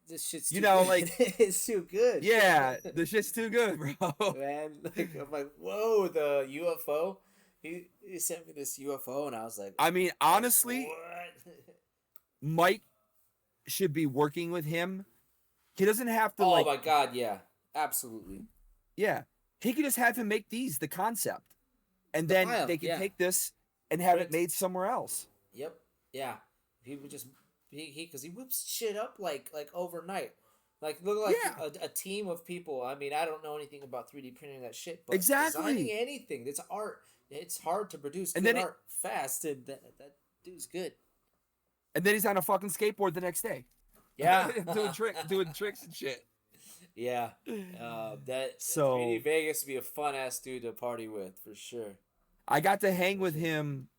this shit's too good. like it's too good. Yeah, the shit's too good, bro. Man, I'm like, whoa, the UFO. He sent me this UFO, and I was like, I mean, honestly, what? Mike should be working with him. He doesn't have to. Oh my god, yeah, absolutely. Yeah, he could just have him make the concept, and then they can take this and have it made somewhere else. Yep. Yeah. He would just because he whips shit up like overnight. Like look like a team of people. I mean, I don't know anything about 3D printing that shit, but designing anything, it's art. It's hard to produce good art fast, and that dude's good. And then he's on a fucking skateboard the next day. Yeah, doing tricks and shit. Yeah, that 3D Vegas would be a fun ass dude to party with for sure. I got to hang with him.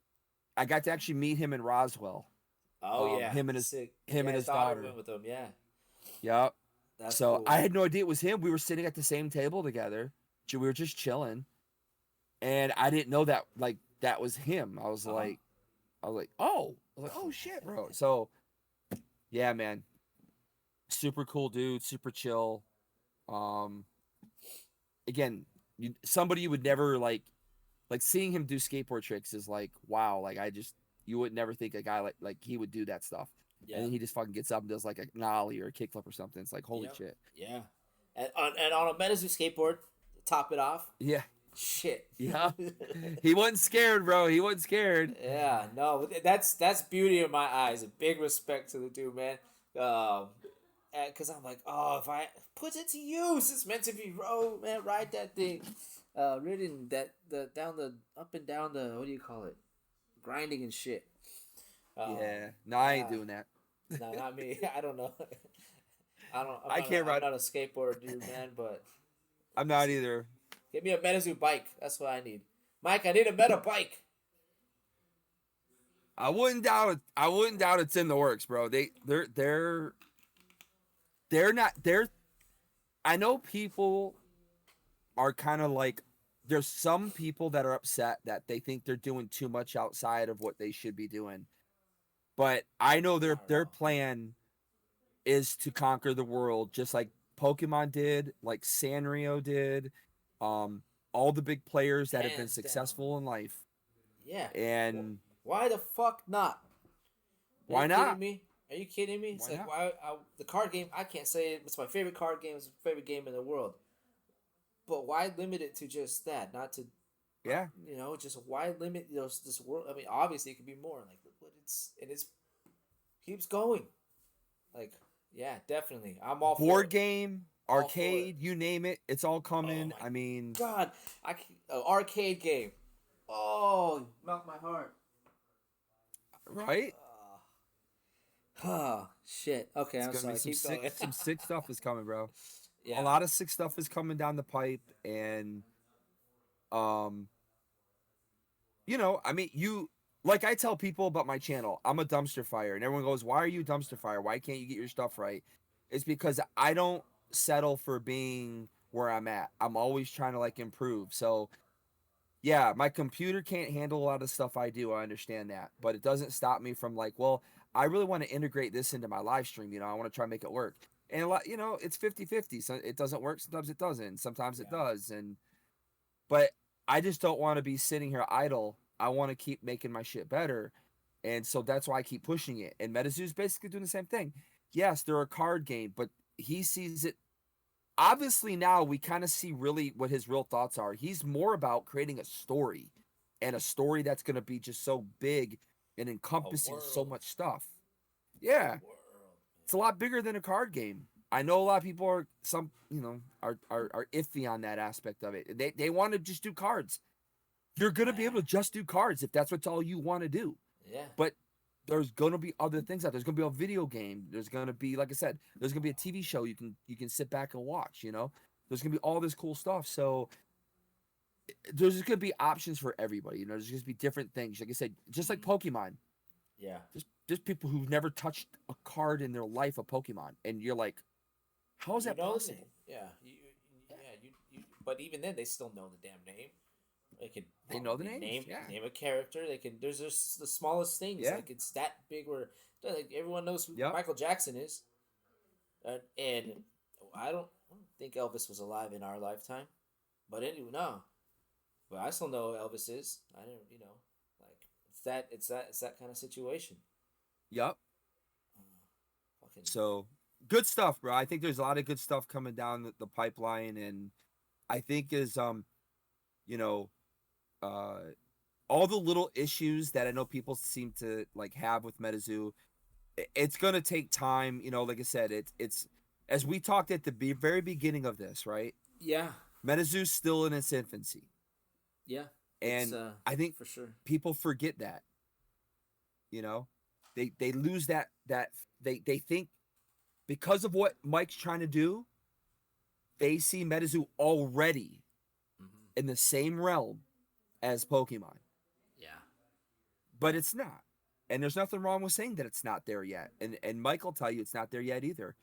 I got to actually meet him in Roswell. Oh yeah, him and his daughter went with him. Yeah. Yep. That's so cool. I had no idea it was him. We were sitting at the same table together. We were just chilling, and I didn't know that that was him. I was like, oh shit, bro. So, yeah, man, super cool dude, super chill. Again, somebody you would never like seeing him do skateboard tricks is like, wow, like you would never think a guy like he would do that stuff. Yeah. And then he just fucking gets up and does like a nollie or a kickflip or something. It's like, holy shit. Yeah. And on a Metazoo skateboard, to top it off. Yeah. Shit. Yeah. He wasn't scared, bro. He wasn't scared. Yeah. No, that's beauty in my eyes. A big respect to the dude, man. Because I'm like, oh, if I put it to use, it's meant to be man, ride that thing. Ridden up and down the, what do you call it? Grinding and shit. Yeah. No, I ain't doing that. No, not me. I don't know. I can't ride. I'm not a skateboard dude, man, but I'm not either. Give me a Metazoo bike. That's what I need. Mike, I need a Meta bike. I wouldn't doubt it. I wouldn't doubt it's in the works, bro. They're not. They're. I know people are kind of like. There's some people that are upset that they think they're doing too much outside of what they should be doing. But I know Not at their all. plan is to conquer the world, just like Pokemon did, like Sanrio did, all the big players that have been Hands down. successful in life. Yeah. And Why the fuck not? Are you why kidding not? me? Are you kidding me? It's Why like not? why the card game. I can't say it's my favorite card game. It's my favorite game in the world. But why limit it to just that? Not to, Yeah. just why limit this world? I mean, obviously it could be more. Like, but it's keeps going. Like, yeah, definitely. I'm all for Board it. game, All for it. arcade, you name it, it's all Oh coming. my I mean, god, arcade game. Oh, melt my heart. right? Oh shit. Okay, It's I'm gonna be sorry. Keep going. some sick stuff is coming, bro. A Yeah. lot of sick stuff is coming down the pipe, and um, I mean, like I tell people about my channel, I'm a dumpster fire, and everyone goes, "Why are you a dumpster fire? Why can't you get your stuff right?" It's because I don't settle for being where I'm at. I'm always trying to like improve. So yeah, my computer can't handle a lot of stuff I do. I understand that, but it doesn't stop me from like, well, I really want to integrate this into my live stream. I want to try and make it work. And a lot, it's 50-50. So it doesn't work. Sometimes it doesn't. Sometimes it Yeah. does. But I just don't want to be sitting here idle. I want to keep making my shit better. And so that's why I keep pushing it. And Metazoo is basically doing the same thing. Yes, they're a card game, but he sees it. Obviously, now we kind of see really what his real thoughts are. He's more about creating a story, and a story that's going to be just so big and A encompassing so world. much stuff. A Yeah, world. it's a lot bigger than a card game. I know a lot of people are iffy on that aspect of it. They want to just do cards. You're gonna be able Nah. to just do cards if that's what's all you want to do. Yeah. But there's gonna be other things out. There's gonna be a video game. There's gonna be, like I said, there's gonna be a TV show you can sit back and watch. There's gonna be all this cool stuff. So there's just gonna be options for everybody. There's gonna be different things. Like I said, just like Pokemon. Yeah. Just people who've never touched a card in their life of Pokemon, and you're like, how is You that know the name. possible? Yeah. Yeah. But even then, they still know the damn name. They can They know the probably names. name Yeah. name a character. They can. There's just the smallest things. Yeah. Like it's that big. Where like everyone knows who Yep. Michael Jackson is. And I don't think Elvis was alive in our lifetime. But anyway, no. But I still know who Elvis is. I don't. Like it's that kind of situation. Yep. Fucking So good stuff, bro. I think there's a lot of good stuff coming down the pipeline, and I think you know, uh, all the little issues that I know people seem to like have with Metazoo. It's gonna take time. Like I said, it's as we talked at the very beginning of this, right? yeah, Metazoo's still in its infancy, yeah. It's and I think for sure. people forget that. You know, they lose that they think because of what Mike's trying to do, they see Metazoo already in the same realm as Pokemon, Yeah. but it's not. And there's nothing wrong with saying that it's not there yet. And Mike will tell you it's not there yet either.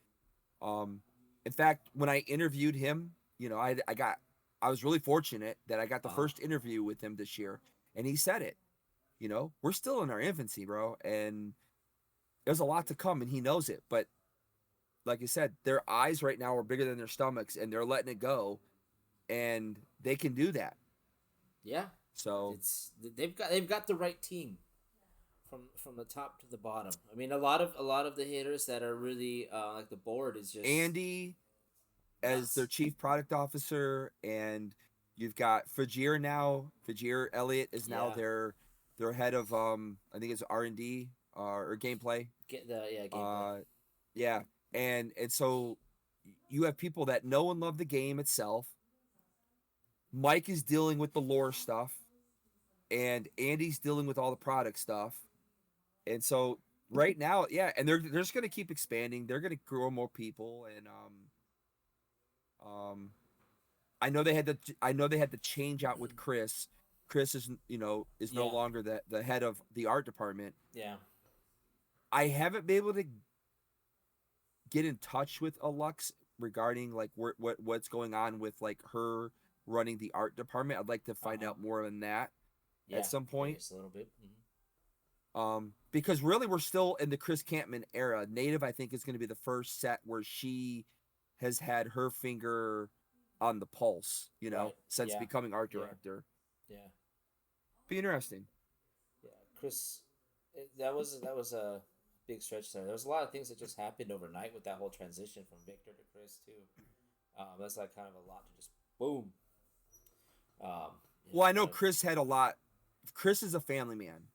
Um, in fact, when I interviewed him, I was really fortunate that I got the Uh, first interview with him this year, and he said it. We're still in our infancy, bro, and there's a lot to come, and he knows it. But like I said, their eyes right now are bigger than their stomachs, and they're letting it go, and they can do that. yeah. So, They've got the right team from the top to the bottom. I mean, a lot of the hitters that are really like the board is just Andy as their nuts. chief product officer, and you've got Fajir now. Fajir Elliott is now Yeah. their head of I think it's R&D or gameplay. Get the gameplay. Uh, yeah, and so you have people that know and love the game itself. Mike is dealing with the lore stuff, and Andy's dealing with all the product stuff. And so right now, yeah, and they're just gonna keep expanding. They're gonna grow more people, and um, I know they had to change out with Chris. Chris is no Yeah. longer the head of the art department. Yeah. I haven't been able to get in touch with Alux regarding like what's going on with like her running the art department. I'd like to find out more on that at Yeah. some point. Curious a little bit. Mm-hmm. Because really we're still in the Chris Campman era. Native, I think, is going to be the first set where she has had her finger on the pulse, Right. since Yeah. becoming art Yeah. director. Yeah. Be interesting. Yeah. Chris, that was a big stretch there. There was a lot of things that just happened overnight with that whole transition from Victor to Chris too. That's like kind of a lot to just boom. Well, I know Kind of, Chris had a lot. Chris is a family man.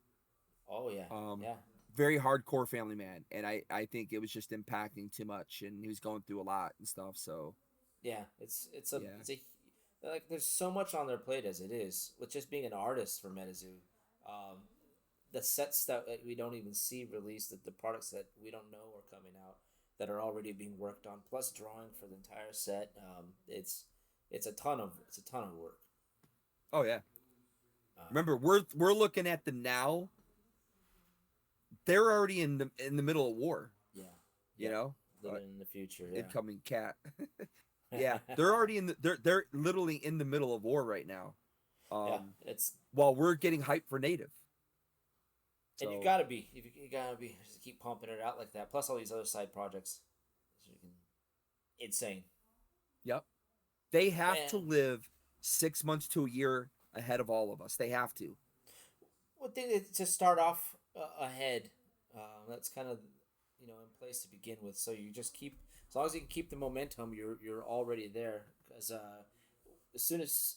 oh yeah. Yeah. Very hardcore family man, and I think it was just impacting too much, and he was going through a lot and stuff. So Yeah. yeah, It's a like there's so much on their plate as it is with just being an artist for Metazoo. Um, the sets that we don't even see released, the products that we don't know are coming out that are already being worked on, plus drawing for the entire set. It's a ton of work. oh yeah. Uh, Remember, we're looking at the now. They're already in the middle of war. yeah, You yep. know, Living in the future. Yeah, incoming cat. Yeah, they're already they're literally in the middle of war right now. yeah. It's While we're getting hyped for native. and So, you gotta be just keep pumping it out like that. Plus all these other side projects, so you can, insane. yep. They have to Man, live 6 months to a year ahead of all of us. They have to. what thing to start off ahead? That's kind of in place to begin with. So you just keep as long as you can keep the momentum, you're already there. Because as soon as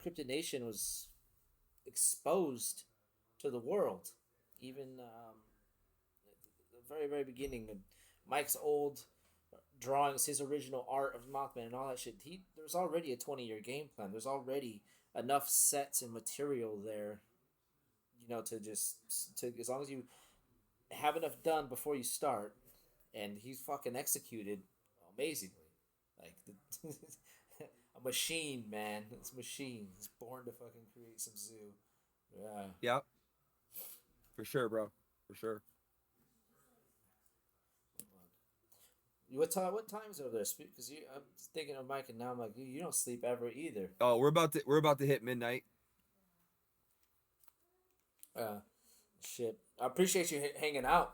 Cryptid Nation was exposed to the world, even the very very beginning, and Mike's old drawings, his original art of Mothman and all that shit. There's already a 20-year game plan. There's already enough sets and material there to just to as long as you have enough done before you start, and he's fucking executed amazingly, like a machine, man. It's a machine. It's born to fucking create some zoo. Yeah. Yep. For sure, bro. For sure. What time is it over there? Because I'm thinking of Mike, and now I'm like, you don't sleep ever either. Oh, we're about to hit midnight. Uh, Shit. I appreciate you hanging out.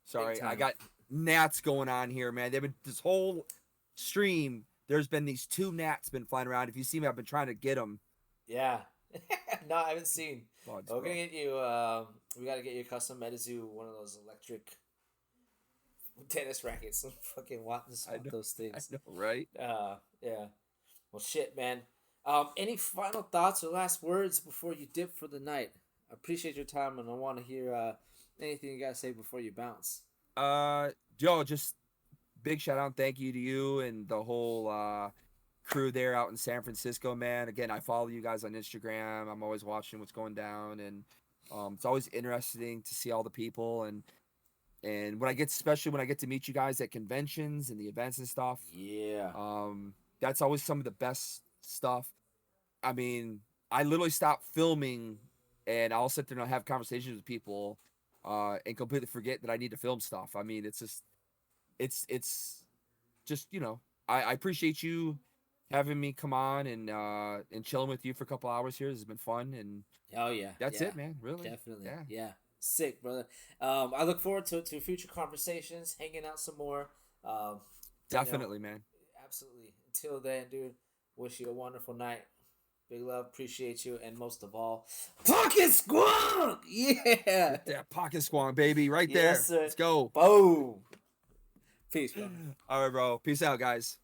Sorry, Big I time. got gnats going on here, man. They've been this whole stream. There's been these two gnats been flying around. If you see me, I've been trying to get them. Yeah. No, I haven't seen. Bugs, We're bro. gonna get you. We gotta get you a custom Metazoo, one of those electric tennis rackets. And fucking swat those I things. know, right? Yeah. Well, shit, man. Any final thoughts or last words before you dip for the night? I appreciate your time, and I want to hear anything you gotta say before you bounce. Joe, just big shout out and thank you to you and the whole crew there out in San Francisco, man. Again, I follow you guys on Instagram. I'm always watching what's going down, and it's always interesting to see all the people and especially when I get to meet you guys at conventions and the events and stuff. Yeah. That's always some of the best stuff. I mean, I literally stop filming and I'll sit there and I'll have conversations with people and completely forget that I need to film stuff. I mean, it's just I appreciate you having me come on and chilling with you for a couple hours here. This has been fun, and Oh yeah. that's Yeah. it, man. Really, Definitely. yeah, Yeah. Sick, brother. I look forward to future conversations, hanging out some more. Um, definitely, man. Absolutely. Until then, dude, wish you a wonderful night. Big love, appreciate you, and most of all, Pocket Squawk! Yeah! Get that pocket squawk, baby, right there. Yes, sir. Let's go. Boom! Peace, bro. All right, bro. Peace out, guys.